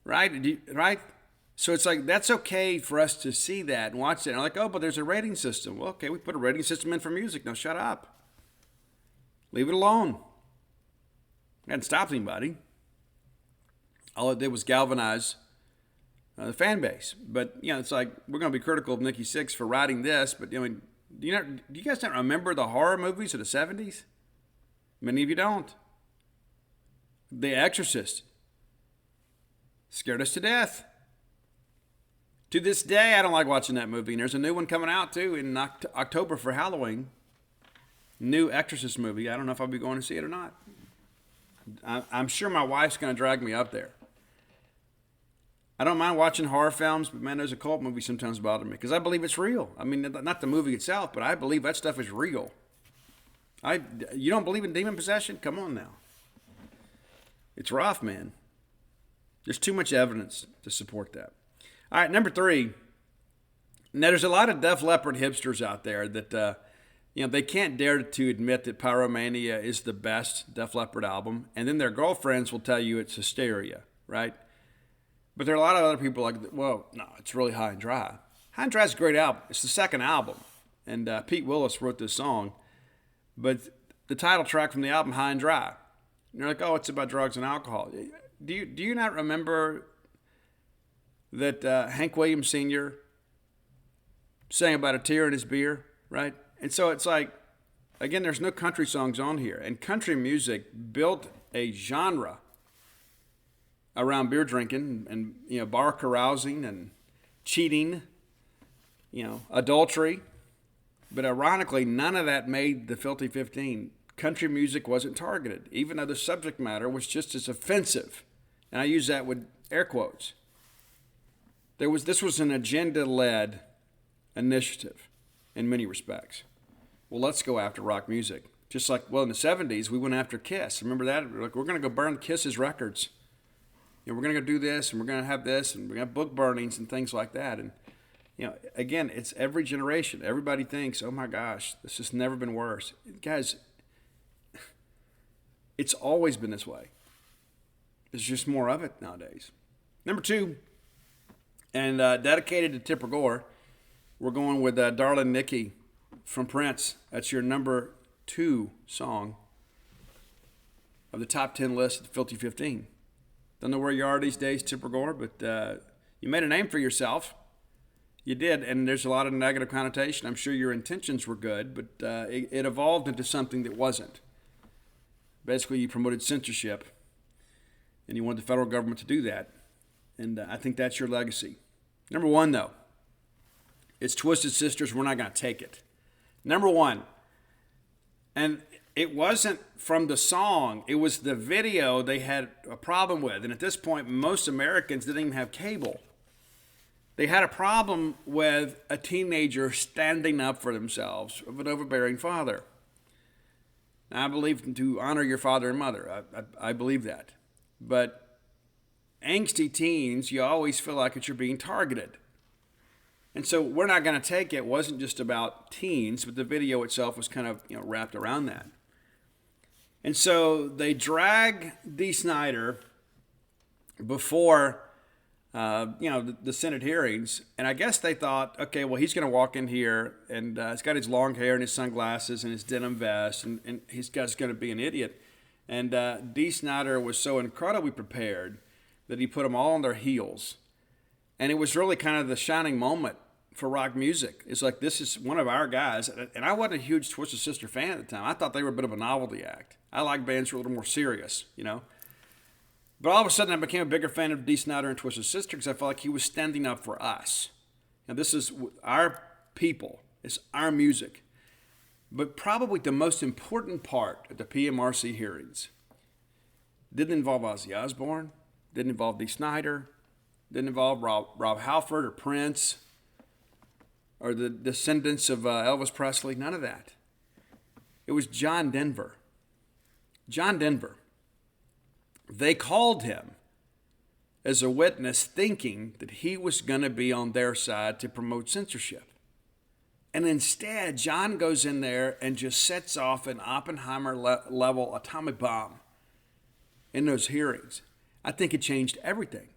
Right? Right? So it's like, that's okay for us to see that and watch it. And I'm like, oh, but there's a rating system. Well, okay, we put a rating system in for music. Now shut up. Leave it alone. I hadn't stopped anybody. All it did was galvanize the fan base. But, it's like, we're going to be critical of Nikki Sixx for writing this. But, do you guys not remember the horror movies of the 70s? Many of you don't. The Exorcist scared us to death. To this day, I don't like watching that movie. And there's a new one coming out, too, in October for Halloween. new Exorcist movie. I don't know if I'll be going to see it or not. I'm sure my wife's going to drag me up there. I don't mind watching horror films, but man, those occult movies sometimes bother me because I believe it's real. I mean, not the movie itself, but I believe that stuff is real. You don't believe in demon possession? Come on now. It's rough, man. There's too much evidence to support that. All right, number 3. Now, there's a lot of Def Leppard hipsters out there that, they can't dare to admit that Pyromania is the best Def Leppard album, and then their girlfriends will tell you it's Hysteria, right? But there are a lot of other people like, well, no, it's really High and Dry. High and Dry is a great album. It's the second album, and Pete Willis wrote this song, but the title track from the album, High and Dry, and you're like, oh, it's about drugs and alcohol. Do you not remember that Hank Williams Sr. sang about a tear in his beer, right? And so it's like, again, there's no country songs on here. And country music built a genre around beer drinking and, bar carousing and cheating, adultery. But ironically, none of that made the Filthy 15. Country music wasn't targeted, even though the subject matter was just as offensive. And I use that with air quotes. This was an agenda-led initiative in many respects. Well, let's go after rock music. Just like, in the 70s, we went after Kiss. Remember that? We're going to go burn Kiss's records. We're going to go do this, and we're going to have this, and we're going to have book burnings and things like that. And, again, it's every generation. Everybody thinks, oh, my gosh, this has never been worse. Guys, it's always been this way. There's just more of it nowadays. Number 2, and dedicated to Tipper Gore, we're going with Darling Nikki from Prince. That's your number 2 song of the top 10 list of the Filthy 15. Don't know where you are these days, Tipper Gore, but you made a name for yourself. You did, and there's a lot of negative connotation. I'm sure your intentions were good, but it evolved into something that wasn't. Basically, you promoted censorship, and you wanted the federal government to do that. And I think that's your legacy. Number 1, though, it's Twisted Sisters, We're Not Gonna Take It. Number 1, and it wasn't from the song, it was the video they had a problem with. And at this point, most Americans didn't even have cable. They had a problem with a teenager standing up for themselves of an overbearing father. Now, I believe to honor your father and mother. I believe that. But angsty teens, you always feel like you're being targeted. And so We're Not Gonna Take It wasn't just about teens, but the video itself was kind of wrapped around that. And so they drag Dee Snider before the Senate hearings, and I guess they thought, okay, well, he's going to walk in here, and he's got his long hair and his sunglasses and his denim vest, and he's just going to be an idiot. And Dee Snider was so incredibly prepared that he put them all on their heels. And it was really kind of the shining moment for rock music. It's like, this is one of our guys. And I wasn't a huge Twisted Sister fan at the time. I thought they were a bit of a novelty act. I like bands who were a little more serious, But all of a sudden, I became a bigger fan of Dee Snider and Twisted Sister because I felt like he was standing up for us. And this is our people. It's our music. But probably the most important part of the PMRC hearings didn't involve Ozzy Osbourne, didn't involve Dee Snider, didn't involve Rob Halford or Prince or the descendants of Elvis Presley, none of that. It was John Denver. John Denver. They called him as a witness thinking that he was going to be on their side to promote censorship. And instead, John goes in there and just sets off an Oppenheimer-level atomic bomb in those hearings. I think it changed everything.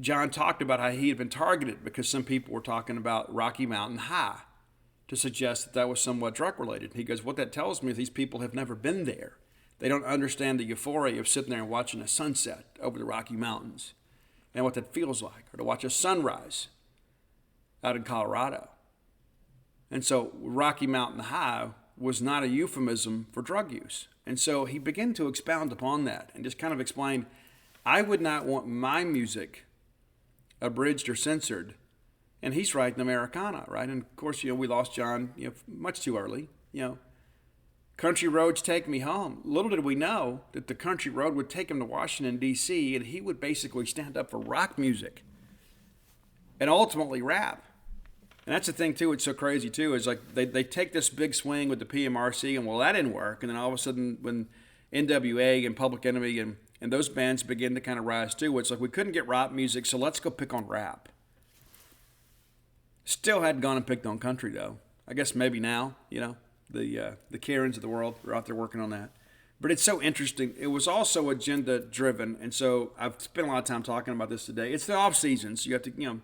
John talked about how he had been targeted because some people were talking about Rocky Mountain High to suggest that was somewhat drug-related. He goes, what that tells me is these people have never been there. They don't understand the euphoria of sitting there and watching a sunset over the Rocky Mountains and what that feels like, or to watch a sunrise out in Colorado. And so Rocky Mountain High was not a euphemism for drug use. And so he began to expound upon that and just kind of explain, I would not want my music abridged or censored. And he's writing Americana, right? And of course, we lost John, much too early, Country Roads Take Me Home. Little did we know that the country road would take him to Washington, D.C., and he would basically stand up for rock music and ultimately rap. And that's the thing, too, it's so crazy, too, is like they take this big swing with the PMRC, and well, that didn't work. And then all of a sudden, when NWA and Public Enemy and those bands begin to kind of rise, too, it's like we couldn't get rock music, so let's go pick on rap. Still hadn't gone and picked on country, though. I guess maybe now, the Karens of the world are out there working on that. But it's so interesting. It was also agenda driven, and so I've spent a lot of time talking about this today. It's the off season, so you have to,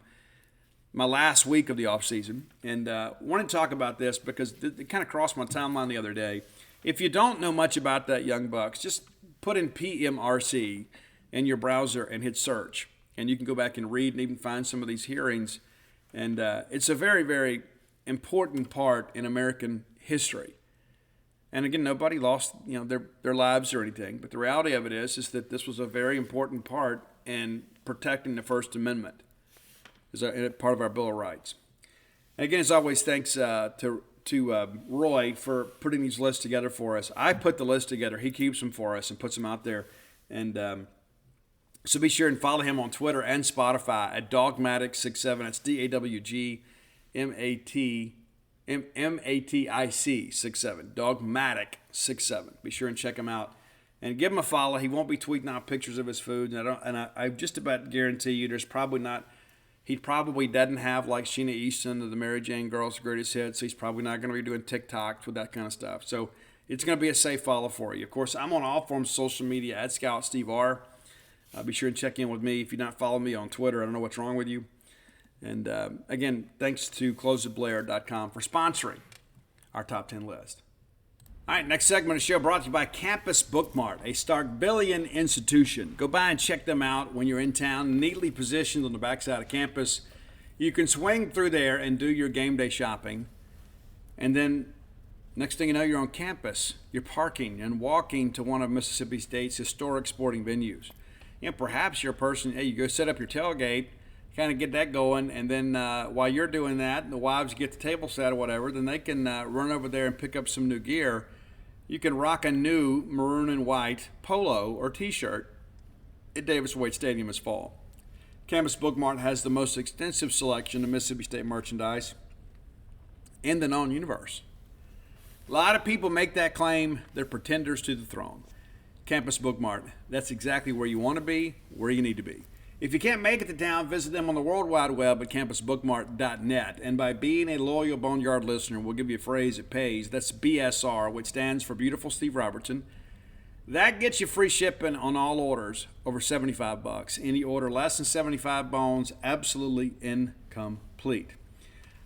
my last week of the off season, and wanted to talk about this because it kind of crossed my timeline the other day. If you don't know much about that, Young Bucks, just put in PMRC in your browser and hit search, and you can go back and read and even find some of these hearings. And it's a very, very important part in American history. And again, nobody lost their lives or anything, but the reality of it is that this was a very important part in protecting the First Amendment as a part of our Bill of Rights. And again, as always, thanks to Roy for putting these lists together for us. I put the list together. He keeps them for us and puts them out there. And so be sure and follow him on Twitter and Spotify at Dogmatic67. That's DAWGMATIC 67. Dogmatic67. Be sure and check him out and give him a follow. He won't be tweeting out pictures of his food, and I just about guarantee you there's probably not. He probably doesn't have like Sheena Easton or the Mary Jane Girls Greatest Hits. So he's probably not going to be doing TikToks with that kind of stuff. So it's going to be a safe follow for you. Of course, I'm on all forms of social media at Scout Steve R. Be sure and check in with me. If you're not following me on Twitter, I don't know what's wrong with you. And again, thanks to closeatblair.com for sponsoring our top 10 list. All right, next segment of the show brought to you by Campus Bookmart, a Starkvillian institution. Go by and check them out when you're in town, neatly positioned on the backside of campus. You can swing through there and do your game day shopping. And then next thing you know, you're on campus. You're parking and walking to one of Mississippi State's historic sporting venues. Perhaps you're a person, you go set up your tailgate, kind of get that going, and then while you're doing that, the wives get the table set or whatever, then they can run over there and pick up some new gear. You can rock a new maroon and white polo or t-shirt at Davis Wade Stadium this fall. Campus Bookmart has the most extensive selection of Mississippi State merchandise in the known universe. A lot of people make that claim. They're pretenders to the throne. Campus Bookmart, that's exactly where you want to be, where you need to be. If you can't make it to town, visit them on the World Wide Web at campusbookmart.net. And by being a loyal Boneyard listener, we'll give you a phrase that pays. That's BSR, which stands for Beautiful Steve Robertson. That gets you free shipping on all orders over $75. Any order less than 75 bones, absolutely incomplete.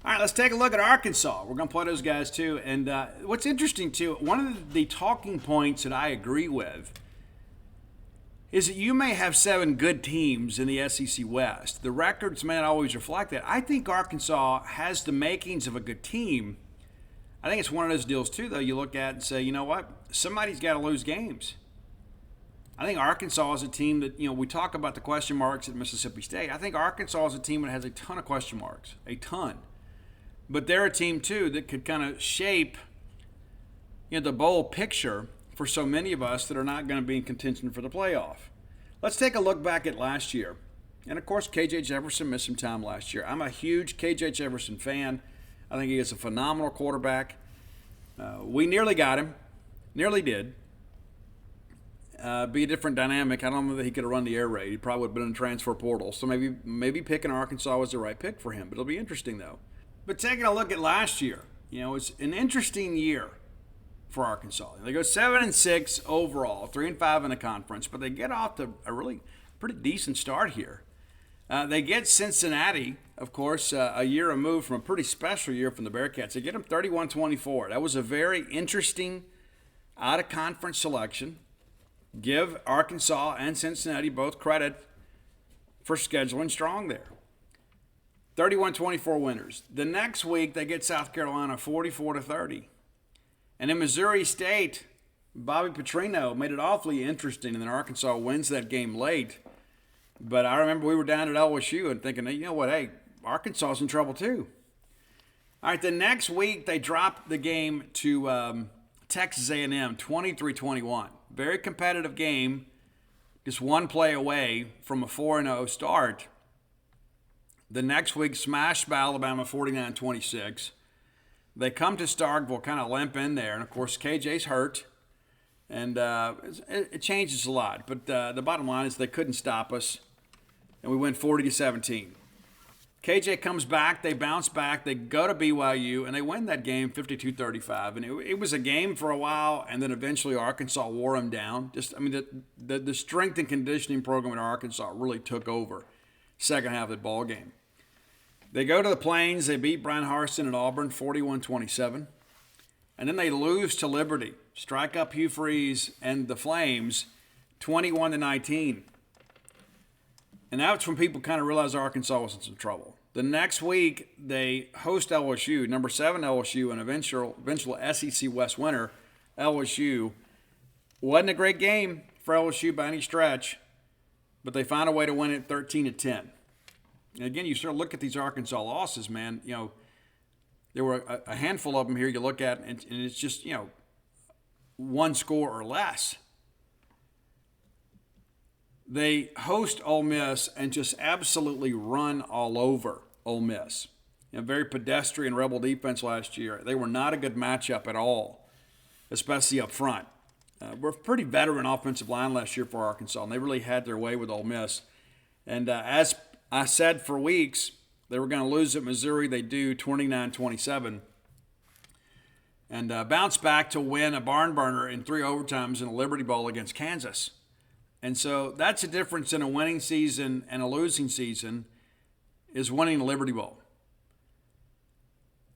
All right, let's take a look at Arkansas. We're going to play those guys, too. And what's interesting, too, one of the talking points that I agree with is that you may have 7 good teams in the SEC West. The records may not always reflect that. I think Arkansas has the makings of a good team. I think it's one of those deals, too, though, you look at and say, you know what? Somebody's got to lose games. I think Arkansas is a team that, we talk about the question marks at Mississippi State. I think Arkansas is a team that has a ton of question marks, a ton. But they're a team, too, that could kind of shape the bowl picture for so many of us that are not going to be in contention for the playoff. Let's take a look back at last year. And, of course, K.J. Jefferson missed some time last year. I'm a huge K.J. Jefferson fan. I think he is a phenomenal quarterback. We nearly got him. Nearly did. Be a different dynamic. I don't know that he could have run the air raid. He probably would have been in the transfer portal. So maybe picking Arkansas was the right pick for him. But it'll be interesting, though. But taking a look at last year, it's an interesting year for Arkansas. They go 7-6 overall, 3-5 in the conference, but they get off to a really pretty decent start here. They get Cincinnati, of course, a year removed from a pretty special year from the Bearcats. They get them 31-24. That was a very interesting out-of-conference selection. Give Arkansas and Cincinnati both credit for scheduling strong there. 31-24 winners. The next week, they get South Carolina 44-30. And in Missouri State, Bobby Petrino made it awfully interesting, and then Arkansas wins that game late. But I remember we were down at LSU and thinking, you know what, hey, Arkansas's in trouble too. All right, the next week they dropped the game to Texas A&M 23-21. Very competitive game, just one play away from a 4-0 start. The next week, smashed by Alabama 49-26. They come to Starkville, kind of limp in there, and of course KJ's hurt, and it changes a lot. But the bottom line is they couldn't stop us, and we win 40-17. KJ comes back, they bounce back, they go to BYU, and they win that game 52-35. And it was a game for a while, and then eventually Arkansas wore them down. The strength and conditioning program in Arkansas really took over second half of the ball game. They go to the Plains, they beat Brian Harsin at Auburn 41-27. And then they lose to Liberty, strike up Hugh Freeze and the Flames 21-19. And that's when people kind of realized Arkansas was in some trouble. The next week, they host LSU, number 7 LSU, an eventual SEC West winner, LSU. Wasn't a great game for LSU by any stretch, but they found a way to win it 13-10. And again, you sort of look at these Arkansas losses, man. There were a handful of them here you look at, and it's just, one score or less. They host Ole Miss and just absolutely run all over Ole Miss. Very pedestrian Rebel defense last year. They were not a good matchup at all, especially up front. We're a pretty veteran offensive line last year for Arkansas, and they really had their way with Ole Miss. And as I said for weeks, they were going to lose at Missouri. They do 29-27. And bounce back to win a barn burner in 3 overtimes in a Liberty Bowl against Kansas. And so that's the difference in a winning season and a losing season, is winning the Liberty Bowl.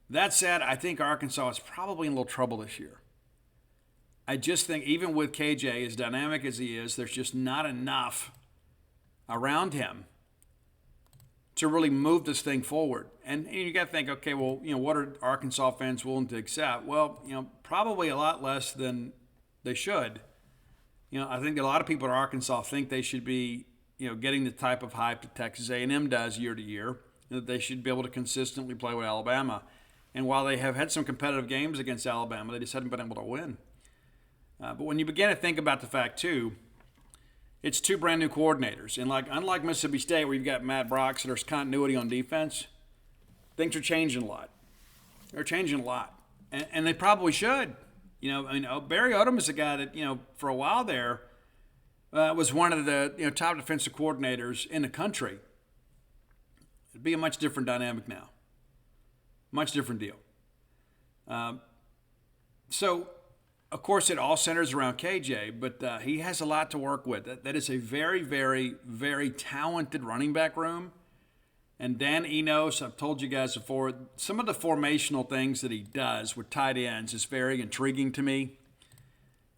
That said, I think Arkansas is probably in a little trouble this year. I just think even with KJ, as dynamic as he is, there's just not enough around him to really move this thing forward. And you got to think, okay, well, what are Arkansas fans willing to accept? Well, probably a lot less than they should. I think a lot of people in Arkansas think they should be, getting the type of hype that Texas A&M does year to year, that they should be able to consistently play with Alabama. And while they have had some competitive games against Alabama, they just haven't been able to win. But when you begin to think about the fact, too, it's 2 brand new coordinators. And unlike Mississippi State, where you've got Matt Brock, so there's continuity on defense, things are changing a lot. They're changing a lot. And they probably should. Barry Odom is a guy that, for a while there was one of the top defensive coordinators in the country. It'd be a much different dynamic now. Much different deal. So, of course, it all centers around KJ, but he has a lot to work with. That is a very, very, very talented running back room. And Dan Enos, I've told you guys before, some of the formational things that he does with tight ends is very intriguing to me.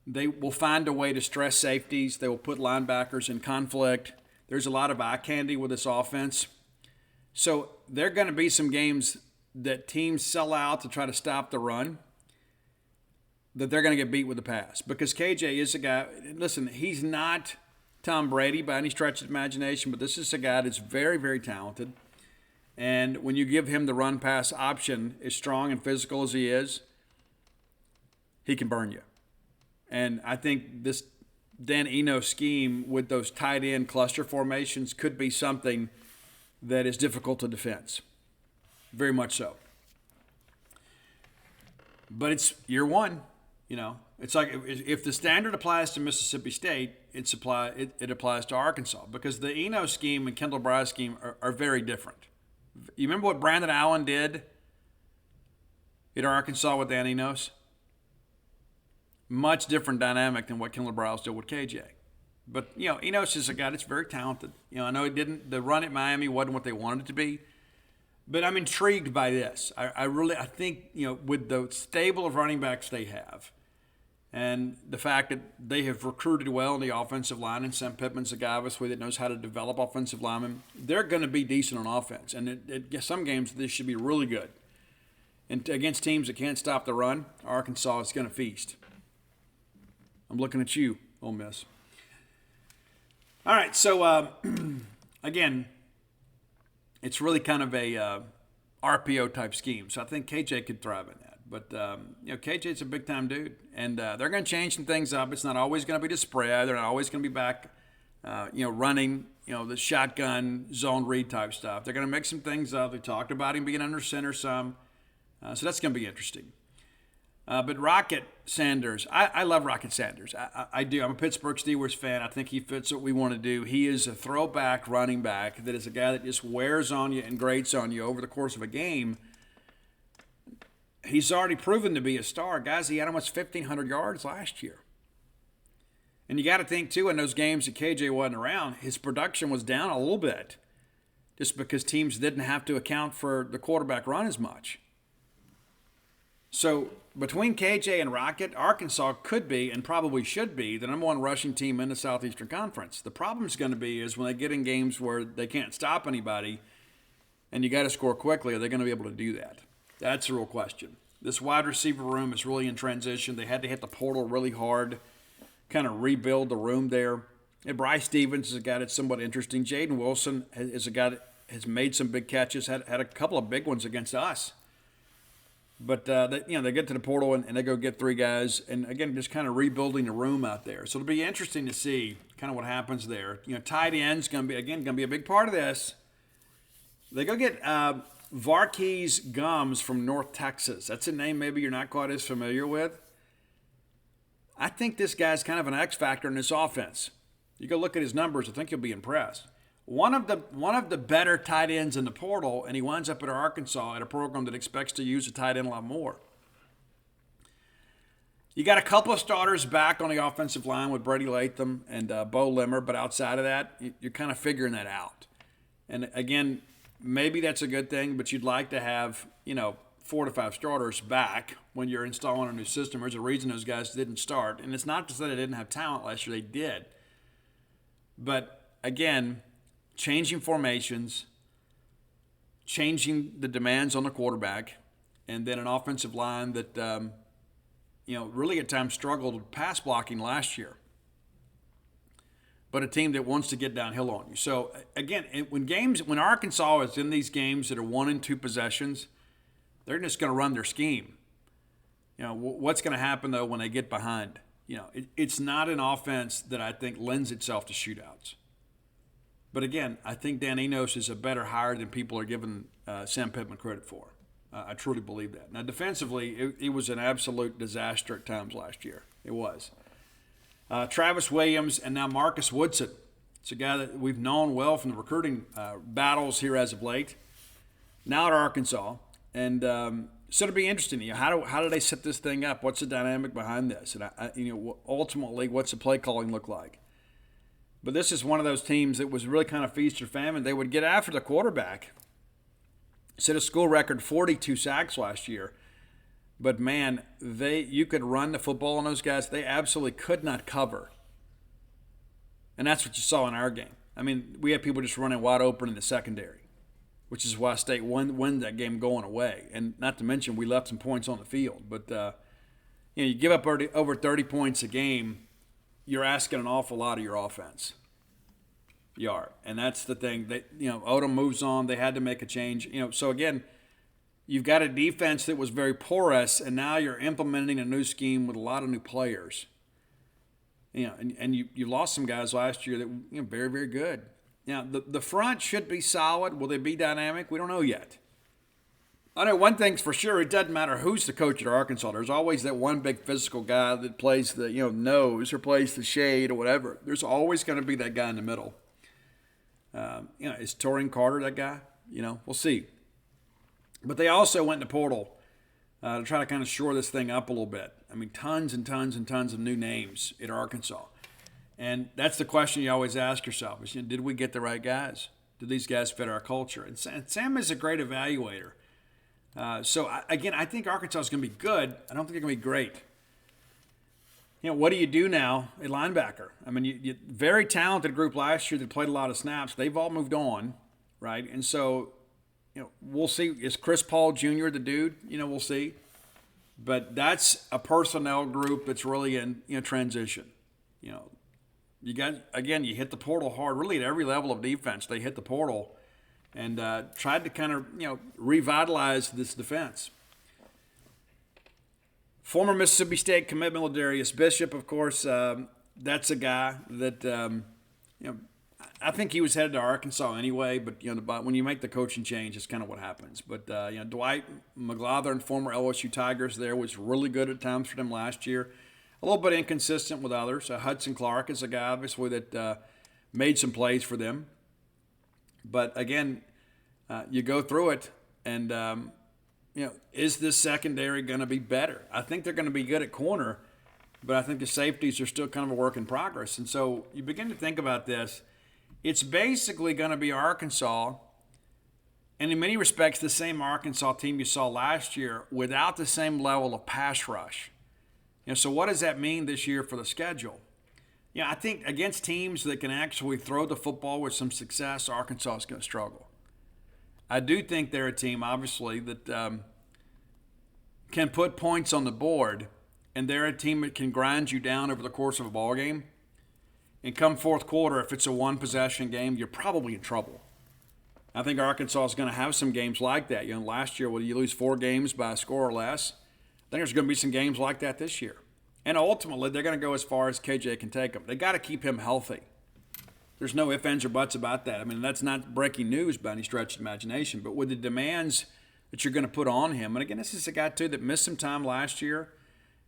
They will find a way to stress safeties. They will put linebackers in conflict. There's a lot of eye candy with this offense. So there are going to be some games that teams sell out to try to stop the run, that they're going to get beat with the pass. Because KJ is a guy, listen, he's not Tom Brady by any stretch of the imagination, but this is a guy that's very, very talented. And when you give him the run-pass option, as strong and physical as he is, he can burn you. And I think this Dan Enos scheme with those tight end cluster formations could be something that is difficult to defend. Very much so. But it's year one, It's like if the standard applies to Mississippi State, it applies to Arkansas, because the Enos scheme and Kendall Bry's scheme are very different. You remember what Brandon Allen did at Arkansas with Dan Enos? Much different dynamic than what Kendall Bry's did with KJ. But, Enos is a guy that's very talented. I know the run at Miami wasn't what they wanted it to be, but I'm intrigued by this. I think, with the stable of running backs they have, and the fact that they have recruited well in the offensive line, and Sam Pittman's a guy, obviously, that knows how to develop offensive linemen, they're going to be decent on offense. And some games, this should be really good. And against teams that can't stop the run, Arkansas is going to feast. I'm looking at you, Ole Miss. All right, so, again, it's really kind of a RPO-type scheme. So I think KJ could thrive in that. But, KJ's a big-time dude, and they're going to change some things up. It's not always going to be the spread. They're not always going to be back, running, the shotgun, zone read type stuff. They're going to mix some things up. They talked about him being under center some. So that's going to be interesting. But Rocket Sanders, I love Rocket Sanders. I do. I'm a Pittsburgh Steelers fan. I think he fits what we want to do. He is a throwback running back that is a guy that just wears on you and grates on you over the course of a game. He's already proven to be a star. Guys, he had almost 1,500 yards last year. And you got to think, too, in those games that KJ wasn't around, his production was down a little bit just because teams didn't have to account for the quarterback run as much. So between KJ and Rocket, Arkansas could be and probably should be the number one rushing team in the Southeastern Conference. The problem is going to be is when they get in games where they can't stop anybody and you got to score quickly, are they going to be able to do that? That's the real question. This wide receiver room is really in transition. They had to hit the portal really hard, kind of rebuild the room there. And Bryce Stevens is a guy that's somewhat interesting. Jaden Wilson is a guy that has made some big catches, had a couple of big ones against us. But, they get to the portal and they go get three guys. And, again, just kind of rebuilding the room out there. So it'll be interesting to see kind of what happens there. Tight end's going to be a big part of this. They go get Varkey's Gums from North Texas. That's a name maybe you're not quite as familiar with. I think this guy's kind of an X factor in this offense. You go look at his numbers, I think you'll be impressed. One of the better tight ends in the portal, and he winds up at Arkansas at a program that expects to use a tight end a lot more. You got a couple of starters back on the offensive line with Brady Latham and Bo Limmer, but outside of that, you're kind of figuring that out. And again, maybe that's a good thing, but you'd like to have, 4 to 5 starters back when you're installing a new system. There's a reason those guys didn't start. And it's not to say they didn't have talent last year. They did. But, again, changing formations, changing the demands on the quarterback, and then an offensive line that, really at times struggled with pass blocking last year. But a team that wants to get downhill on you. So, again, when Arkansas is in these games that are 1 and 2 possessions, they're just going to run their scheme. What's going to happen, though, when they get behind? It's not an offense that I think lends itself to shootouts. But, again, I think Dan Enos is a better hire than people are giving Sam Pittman credit for. I truly believe that. Now, defensively, it was an absolute disaster at times last year. It was. Travis Williams and now Marcus Woodson. It's a guy that we've known well from the recruiting battles here as of late. Now at Arkansas. And so it'll be interesting. How do they set this thing up? What's the dynamic behind this? And, ultimately, what's the play calling look like? But this is one of those teams that was really kind of feast or famine. They would get after the quarterback. Set a school record 42 sacks last year. But, man, you could run the football on those guys. They absolutely could not cover. And that's what you saw in our game. I mean, we had people just running wide open in the secondary, which is why State won that game going away. And not to mention we left some points on the field. But, you give up over 30 points a game, you're asking an awful lot of your offense. You are. And that's the thing. Odom moves on. They had to make a change. So, again, you've got a defense that was very porous, and now you're implementing a new scheme with a lot of new players. And you lost some guys last year that very, very good. Now, the front should be solid. Will they be dynamic? We don't know yet. I know one thing's for sure. It doesn't matter who's the coach at Arkansas. There's always that one big physical guy that plays the nose or plays the shade or whatever. There's always going to be that guy in the middle. Is Torian Carter that guy? We'll see. But they also went in the portal to try to kind of shore this thing up a little bit. I mean, tons and tons and tons of new names at Arkansas. And that's the question you always ask yourself is, did we get the right guys? Did these guys fit our culture? And Sam is a great evaluator. I think Arkansas is going to be good. I don't think they're going to be great. What do you do now at linebacker? I mean, you very talented group last year that played a lot of snaps. They've all moved on, right? And so, we'll see. Is Chris Paul Jr. the dude? We'll see. But that's a personnel group that's really in transition. You hit the portal hard. Really at every level of defense, they hit the portal and tried to kind of, revitalize this defense. Former Mississippi State commitment, Ladarius Bishop, of course. That's a guy that I think he was headed to Arkansas anyway. But when you make the coaching change, it's kind of what happens. But Dwight McGlothern, former LSU Tigers, there was really good at times for them last year. A little bit inconsistent with others. Hudson Clark is a guy, obviously, that made some plays for them. But again, you go through it, and is this secondary going to be better? I think they're going to be good at corner, but I think the safeties are still kind of a work in progress. And so you begin to think about this. It's basically going to be Arkansas, and in many respects the same Arkansas team you saw last year without the same level of pass rush. So what does that mean this year for the schedule? I think against teams that can actually throw the football with some success, Arkansas is going to struggle. I do think they're a team, obviously, that can put points on the board, and they're a team that can grind you down over the course of a ball game. And come fourth quarter, if it's a one-possession game, you're probably in trouble. I think Arkansas is going to have some games like that. Last year, when you lose 4 games by a score or less, I think there's going to be some games like that this year. And ultimately, they're going to go as far as KJ can take them. They got to keep him healthy. There's no ifs, ands, or buts about that. I mean, that's not breaking news by any stretch of imagination. But with the demands that you're going to put on him, and again, this is a guy, too, that missed some time last year.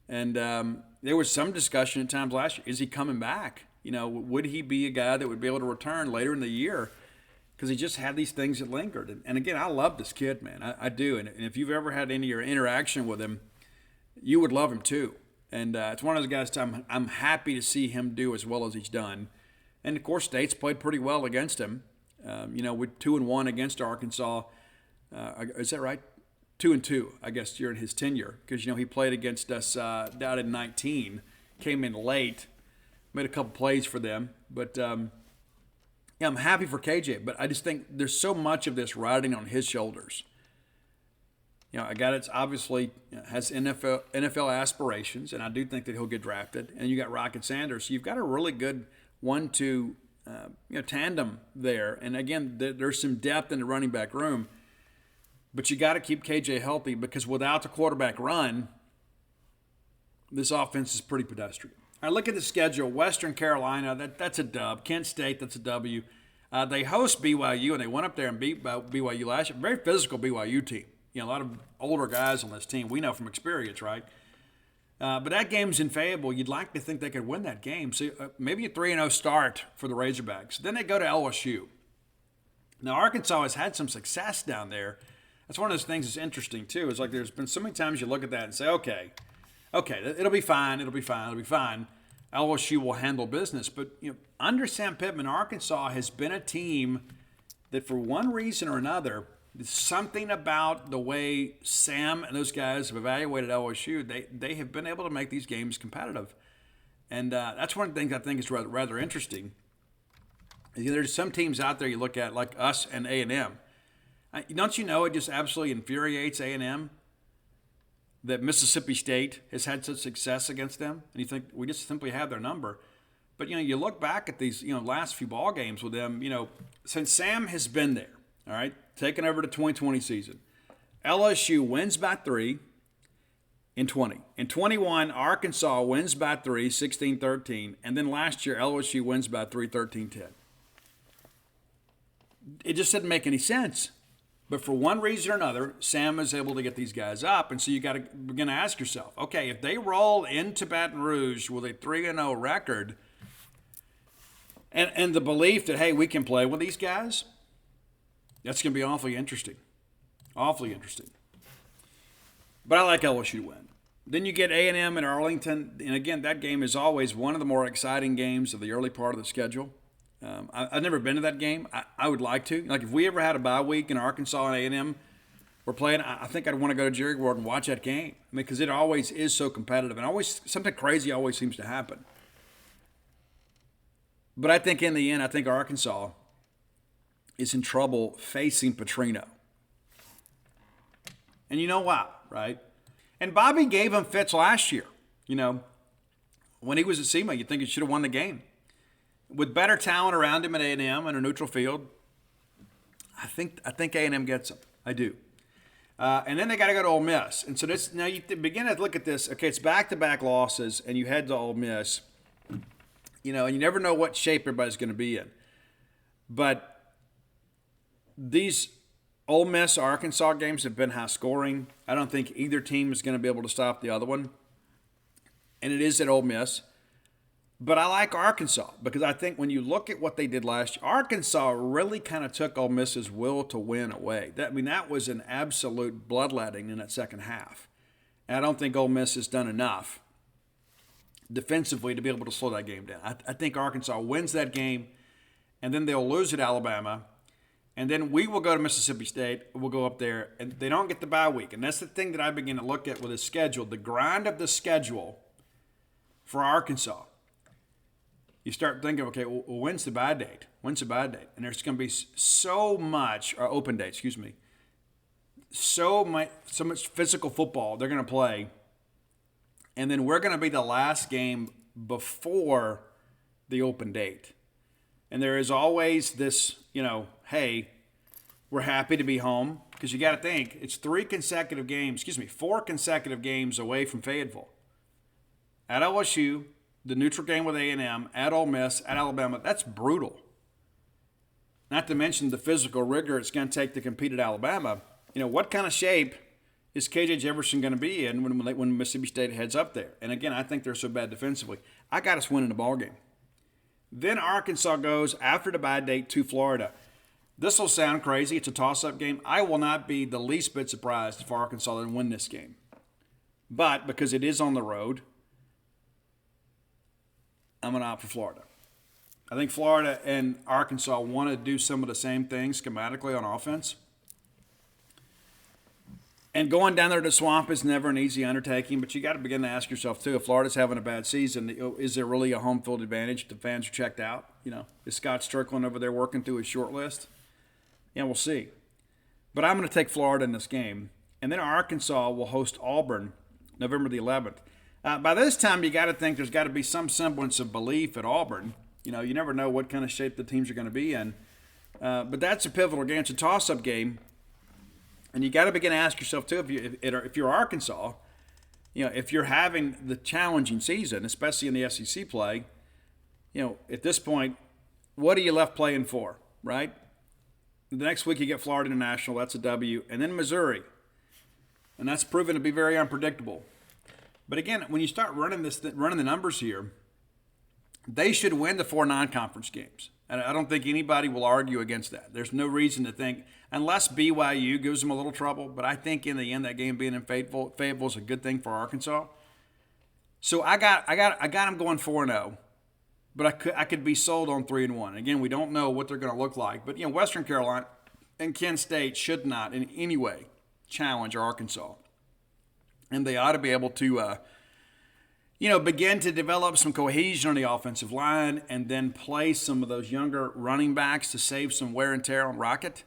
And there was some discussion at times last year, is he coming back? Would he be a guy that would be able to return later in the year? Because he just had these things that lingered. And again, I love this kid, man. I do. And if you've ever had any interaction with him, you would love him, too. And it's one of those guys I'm happy to see him do as well as he's done. And, of course, State's played pretty well against him. With 2-1 against Arkansas. Is that right? 2-2, I guess, during his tenure. Because, he played against us down in 19. Came in late. Made a couple plays for them. But, I'm happy for KJ. But I just think there's so much of this riding on his shoulders. A guy that's obviously has NFL aspirations, and I do think that he'll get drafted. And you got Rocket Sanders. So you've got a really good 1-2 tandem there. And again, there's some depth in the running back room. But you got to keep KJ healthy, because without the quarterback run, this offense is pretty pedestrian. All right, look at the schedule. Western Carolina, that's a dub. Kent State, that's a W. They host BYU, and they went up there and beat BYU last year. Very physical BYU team. A lot of older guys on this team. We know from experience, right? But that game's invaluable. You'd like to think they could win that game. So maybe a 3-0 start for the Razorbacks. Then they go to LSU. Now, Arkansas has had some success down there. That's one of those things that's interesting, too. It's like there's been so many times you look at that and say, okay, it'll be fine. LSU will handle business. But under Sam Pittman, Arkansas has been a team that for one reason or another, something about the way Sam and those guys have evaluated LSU, they have been able to make these games competitive. And that's one of the things I think is rather interesting. There's some teams out there you look at, like us and A&M. Don't you know it just absolutely infuriates A&M that Mississippi State has had such success against them? And you think we just simply have their number. But, you look back at these, last few ball games with them, since Sam has been there, all right, taking over the 2020 season, LSU wins by 3 in 20. In 21, Arkansas wins by 3, 16-13. And then last year, LSU wins by 3, 13-10. It just didn't make any sense. But for one reason or another, Sam is able to get these guys up. And so you got to begin to ask yourself, okay, if they roll into Baton Rouge with a 3-0 record and the belief that, hey, we can play with these guys, that's going to be awfully interesting. Awfully interesting. But I like LSU to win. Then you get A&M and Arlington. And again, that game is always one of the more exciting games of the early part of the schedule. I've never been to that game. I would like to. Like, if we ever had a bye week in Arkansas and A&M were playing, I think I'd want to go to Jerry World and watch that game. I mean, because it always is so competitive. And always something crazy always seems to happen. But I think in the end, I think Arkansas is in trouble facing Petrino. And you know why, right? And Bobby gave him fits last year. When he was at SEMA, you'd think he should have won the game. With better talent around him at A&M and a neutral field, I think A&M gets him. I do. And then they got to go to Ole Miss. And so this now you begin to look at this. Okay, it's back-to-back losses, and you head to Ole Miss. You know, and you never know what shape everybody's going to be in. But these Ole Miss Arkansas games have been high scoring. I don't think either team is going to be able to stop the other one. And it is at Ole Miss. But I like Arkansas because I think when you look at what they did last year, Arkansas really kind of took Ole Miss's will to win away. That was an absolute bloodletting in that second half. And I don't think Ole Miss has done enough defensively to be able to slow that game down. I think Arkansas wins that game, and then they'll lose at Alabama. And then we will go to Mississippi State. We'll go up there, and they don't get the bye week. And that's the thing that I begin to look at with the schedule, the grind of the schedule for Arkansas. You start thinking, okay, well, when's the bye date? When's the bye date? And there's going to be so much, or open date, excuse me, so much physical football they're going to play. And then we're going to be the last game before the open date. And there is always this, hey, we're happy to be home. Because you got to think, it's 4 consecutive games away from Fayetteville. At LSU, the neutral game with A&M, at Ole Miss, at Alabama, that's brutal. Not to mention the physical rigor it's going to take to compete at Alabama. What kind of shape is KJ Jefferson going to be in when Mississippi State heads up there? And again, I think they're so bad defensively. I got us winning the ball game. Then Arkansas goes after the bye date to Florida. This will sound crazy. It's a toss-up game. I will not be the least bit surprised if Arkansas doesn't win this game. But because it is on the road, I'm going to opt for Florida. I think Florida and Arkansas want to do some of the same things schematically on offense. And going down there to the Swamp is never an easy undertaking, but you got to begin to ask yourself, too, if Florida's having a bad season, is there really a home field advantage? The fans are checked out. Is Scott Strickland over there working through his short list? Yeah, we'll see. But I'm going to take Florida in this game. And then Arkansas will host Auburn November the 11th. By this time, you got to think there's got to be some semblance of belief at Auburn. You never know what kind of shape the teams are going to be in. But that's a pivotal game. It's a toss-up game. And you got to begin to ask yourself, too, if you're Arkansas, if you're having the challenging season, especially in the SEC play, at this point, what are you left playing for, right? The next week you get Florida International, that's a W, and then Missouri. And that's proven to be very unpredictable. But again, when you start running the numbers here, they should win the 4 non-conference games. And I don't think anybody will argue against that. There's no reason to think, unless BYU gives them a little trouble, but I think in the end that game being in Fayetteville is a good thing for Arkansas. So I got them going 4-0, but I could be sold on 3-1. Again, we don't know what they're going to look like, but Western Carolina and Kent State should not in any way challenge Arkansas. And they ought to be able to, begin to develop some cohesion on the offensive line and then play some of those younger running backs to save some wear and tear on Rocket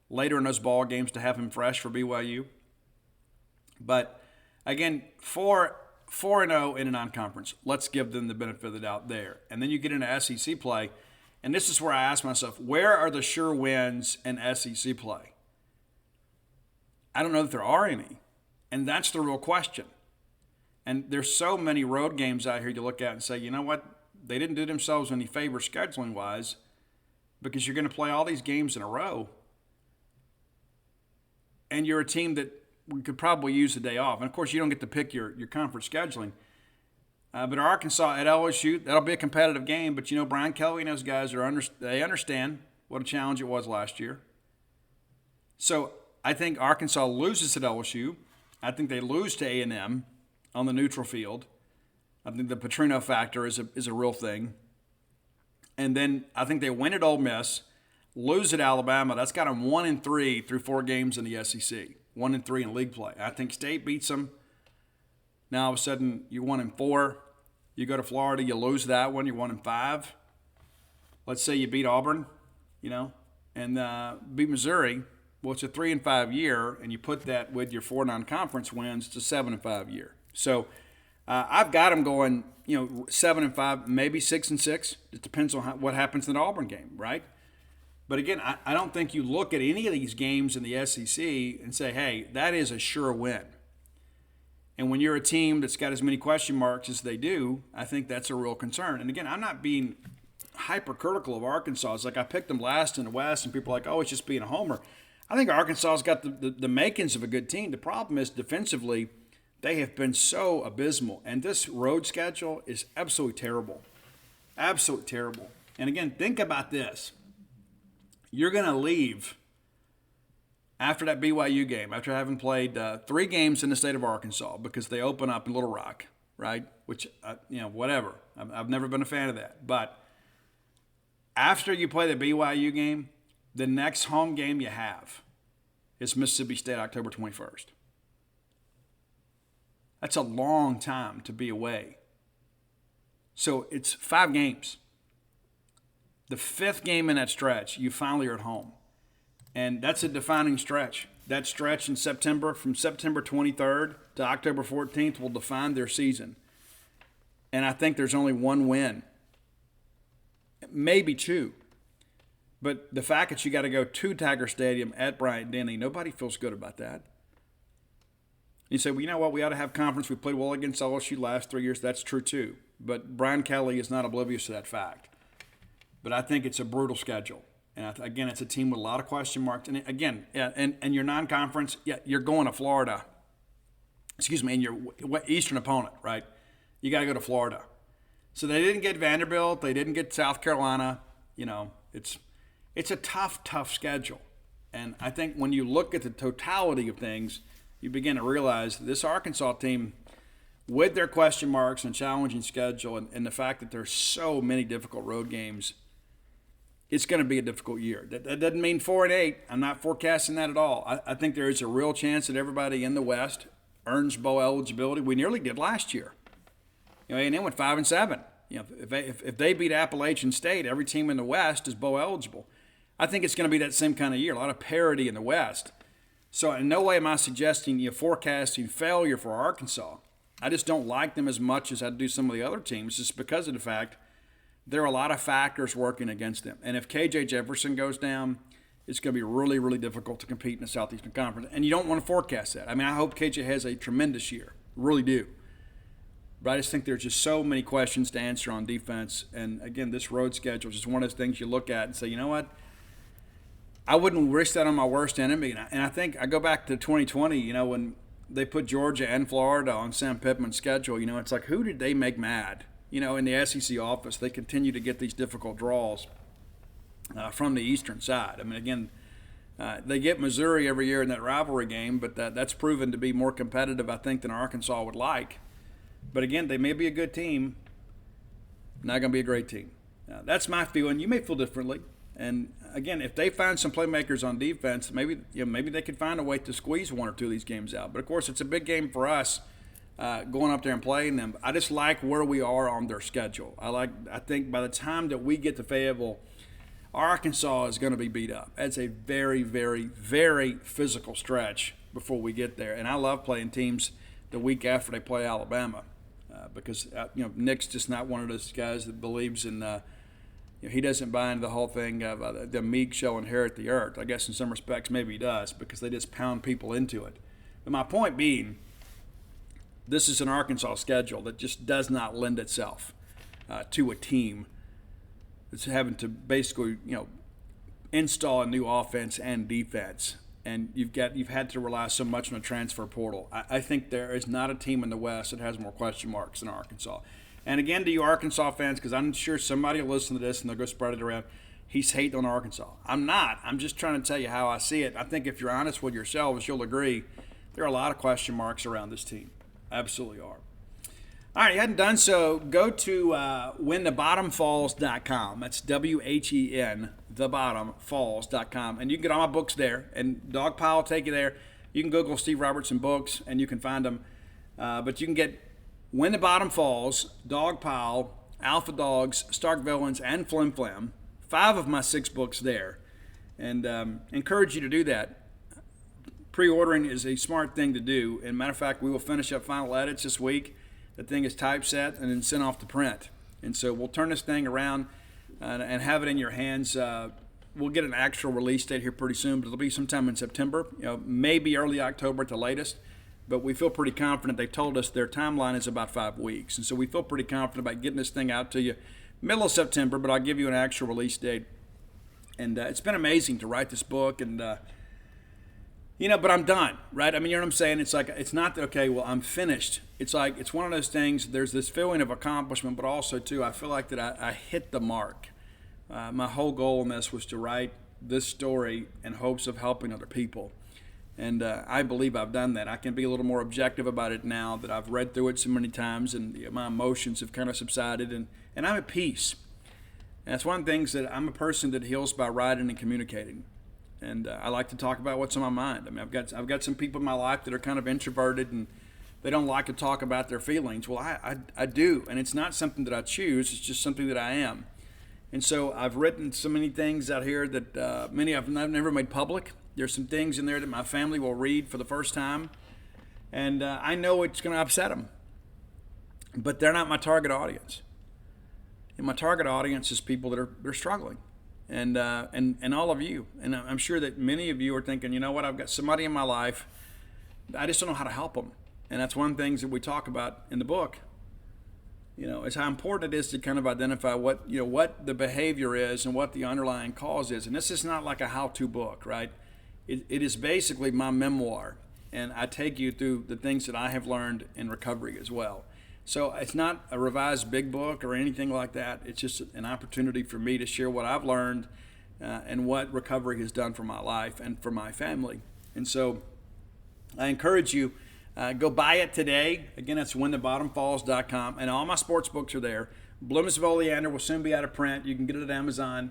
later in those ball games to have him fresh for BYU. But, again, 4-0 in a non-conference. Let's give them the benefit of the doubt there. And then you get into SEC play, and this is where I ask myself, where are the sure wins in SEC play? I don't know that there are any. And that's the real question. And there's so many road games out here you look at and say, you know what? They didn't do themselves any favor scheduling-wise because you're going to play all these games in a row. And you're a team that could probably use a day off. And, of course, you don't get to pick your conference scheduling. But Arkansas at LSU, that'll be a competitive game. But, Brian Kelly and those guys, they understand what a challenge it was last year. So I think Arkansas loses at LSU. I think they lose to A&M on the neutral field. I think the Petrino factor is a real thing. And then I think they win at Ole Miss, lose at Alabama. That's got them 1-3 through 4 games in the SEC, 1-3 in league play. I think State beats them. Now all of a sudden you're 1-4. You go to Florida, you lose that one. You're 1-5. Let's say you beat Auburn, and beat Missouri. Well, it's a 3-5 year, and you put that with your 4 non-conference wins, it's a 7-5 year. So I've got them going, 7-5, maybe 6-6. It depends on what happens in the Auburn game, right? But again, I don't think you look at any of these games in the SEC and say, hey, that is a sure win. And when you're a team that's got as many question marks as they do, I think that's a real concern. And again, I'm not being hypercritical of Arkansas. It's like I picked them last in the West, and people are like, oh, it's just being a homer. I think Arkansas's got the makings of a good team. The problem is defensively, they have been so abysmal. And this road schedule is absolutely terrible. Absolutely terrible. And again, think about this. You're going to leave after that BYU game, after having played 3 games in the state of Arkansas, because they open up in Little Rock, right? Which, whatever. I've never been a fan of that. But after you play the BYU game, the next home game you have is Mississippi State, October 21st. That's a long time to be away. So it's 5 games. The 5th game in that stretch, you finally are at home. And that's a defining stretch. That stretch in September, from September 23rd to October 14th, will define their season. And I think there's only 1 win, maybe 2. But the fact that you got to go to Tiger Stadium at Bryant-Denny, nobody feels good about that. You say, well, you know what? We ought to have confidence. We played well against LSU last 3 years. That's true, too. But Brian Kelly is not oblivious to that fact. But I think it's a brutal schedule. And again, it's a team with a lot of question marks. And again, and your non-conference, you're going to Florida. And your Eastern opponent, right? You got to go to Florida. So they didn't get Vanderbilt. They didn't get South Carolina. It's a tough schedule. And I think when you look at the totality of things, you begin to realize this Arkansas team, with their question marks and challenging schedule and the fact that there's so many difficult road games, it's going to be a difficult year. That doesn't mean 4-8. I'm not forecasting that at all. I think there is a real chance that everybody in the West earns bowl eligibility. We nearly did last year. A&M went 5-7. If they beat Appalachian State, every team in the West is bowl eligible. I think it's going to be that same kind of year. A lot of parity in the West. So in no way am I suggesting forecasting failure for Arkansas. I just don't like them as much as I do some of the other teams, just because of the fact there are a lot of factors working against them. And if KJ Jefferson goes down, it's going to be really, really difficult to compete in the Southeastern Conference. And you don't want to forecast that. I mean, I hope KJ has a tremendous year. Really do. But I just think there's just so many questions to answer on defense. And, again, this road schedule is just one of those things you look at and say, you know what? I wouldn't risk that on my worst enemy. And I think I go back to 2020, when they put Georgia and Florida on Sam Pittman's schedule. It's like, who did they make mad? In the SEC office, they continue to get these difficult draws from the eastern side. I mean, again, they get Missouri every year in that rivalry game, but that's proven to be more competitive, I think, than Arkansas would like. But again, they may be a good team, not going to be a great team. That's my feeling. You may feel differently. And again, if they find some playmakers on defense, maybe they could find a way to squeeze 1 or 2 of these games out. But of course, it's a big game for us. Going up there and playing them. I just like where we are on their schedule. I think by the time that we get to Fayetteville, Arkansas is going to be beat up. It's a very, very, very physical stretch before we get there. And I love playing teams the week after they play Alabama because Nick's just not one of those guys that believes in he doesn't buy into the whole thing of the meek shall inherit the earth. I guess in some respects maybe he does, because they just pound people into it. But my point being, this is an Arkansas schedule that just does not lend itself to a team that's having to basically, install a new offense and defense. And you've had to rely so much on the transfer portal. I think there is not a team in the West that has more question marks than Arkansas. And again, to you Arkansas fans, because I'm sure somebody will listen to this and they'll go spread it around, he's hating on Arkansas. I'm not. I'm just trying to tell you how I see it. I think if you're honest with yourselves, you'll agree there are a lot of question marks around this team. Absolutely are. All right, you hadn't done so, go to whenthebottomfalls.com. That's WHEN, thebottomfalls.com. And you can get all my books there. And Dogpile will take you there. You can Google Steve Robertson books, and you can find them. But you can get When the Bottom Falls, Dogpile, Alpha Dogs, Stark Villains, and Flim Flam. 5 of my 6 books there. And encourage you to do that. Pre-ordering is a smart thing to do. And matter of fact, we will finish up final edits this week. The thing is typeset and then sent off to print. And so we'll turn this thing around and have it in your hands we'll get an actual release date here pretty soon, but it'll be sometime in September, maybe early October at the latest. But we feel pretty confident. They've told us their timeline is about 5 weeks. And so we feel pretty confident about getting this thing out to you middle of September, but I'll give you an actual release date. And it's been amazing to write this book. And, but I'm done, right? I mean, you know what I'm saying? It's like, it's not that, okay, well, I'm finished. It's like, it's one of those things, there's this feeling of accomplishment, but also, too, I feel like that I hit the mark. My whole goal in this was to write this story in hopes of helping other people. And I believe I've done that. I can be a little more objective about it now that I've read through it so many times and my emotions have kind of subsided, and I'm at peace. And that's one of the things that I'm a person that heals by writing and communicating. And I like to talk about what's on my mind. I mean, I've got some people in my life that are kind of introverted and they don't like to talk about their feelings. Well, I do, and it's not something that I choose. It's just something that I am. And so I've written so many things out here that many I've never made public. There's some things in there that my family will read for the first time, and I know it's going to upset them. But they're not my target audience. And my target audience is people that are struggling. And all of you. And I'm sure that many of you are thinking, you know what, I've got somebody in my life, I just don't know how to help them. And that's one of the things that we talk about in the book. Is how important it is to kind of identify what the behavior is and what the underlying cause is. And this is not like a how-to book, right? It is basically my memoir. And I take you through the things that I have learned in recovery as well. So it's not a revised big book or anything like that. It's just an opportunity for me to share what I've learned and what recovery has done for my life and for my family. And so I encourage you, go buy it today. Again, that's whenthebottomfalls.com. And all my sports books are there. Bloomsville Leander will soon be out of print. You can get it at Amazon,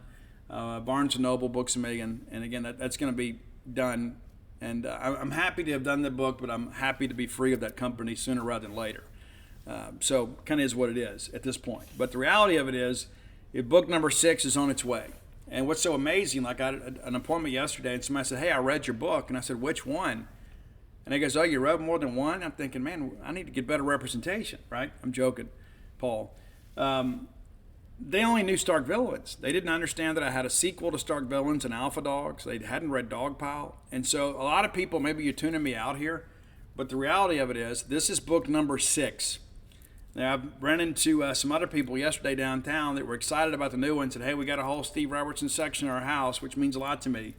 Barnes & Noble, Books A Million. And again, that's going to be done. And I'm happy to have done the book, but I'm happy to be free of that company sooner rather than later. So kind of is what it is at this point. But the reality of it is, book number 6 is on its way. And what's so amazing, like I had an appointment yesterday, and somebody said, hey, I read your book. And I said, which one? And he goes, oh, you read more than one? I'm thinking, man, I need to get better representation, right? I'm joking, Paul. They only knew Stark Villains. They didn't understand that I had a sequel to Stark Villains and Alpha Dogs. They hadn't read Dogpile. And so a lot of people, maybe you're tuning me out here, but the reality of it is, this is book number 6. Now, I've ran into some other people yesterday downtown that were excited about the new one and said, hey, we got a whole Steve Robertson section in our house, which means a lot to me.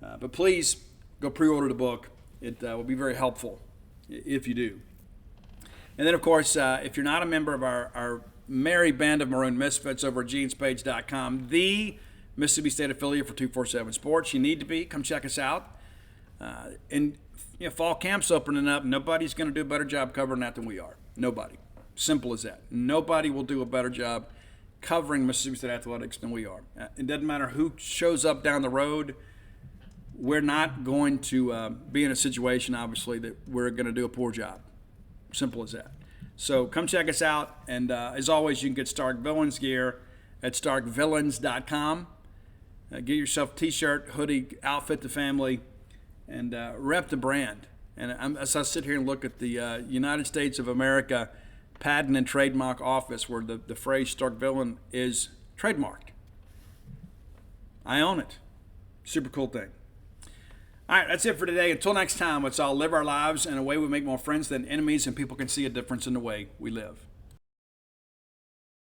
But please go pre-order the book. It will be very helpful if you do. And then, of course, if you're not a member of our merry band of maroon misfits over at genespage.com, the Mississippi State affiliate for 247 Sports, you need to be. Come check us out. And fall camp's opening up. Nobody's going to do a better job covering that than we are. Nobody. Simple as that. Nobody will do a better job covering Mississippi State athletics than we are. It doesn't matter who shows up down the road. We're not going to be in a situation, obviously, that we're going to do a poor job. Simple as that. So come check us out. And as always, you can get Stark Villains gear at starkvillains.com. Get yourself a t-shirt, hoodie, outfit the family, and rep the brand. And as I sit here and look at the United States of America Patent and Trademark Office, where the phrase Stark Villain is trademarked, I own it. Super cool thing. All right, that's it for today. Until next time, let's all live our lives in a way we make more friends than enemies, and people can see a difference in the way we live.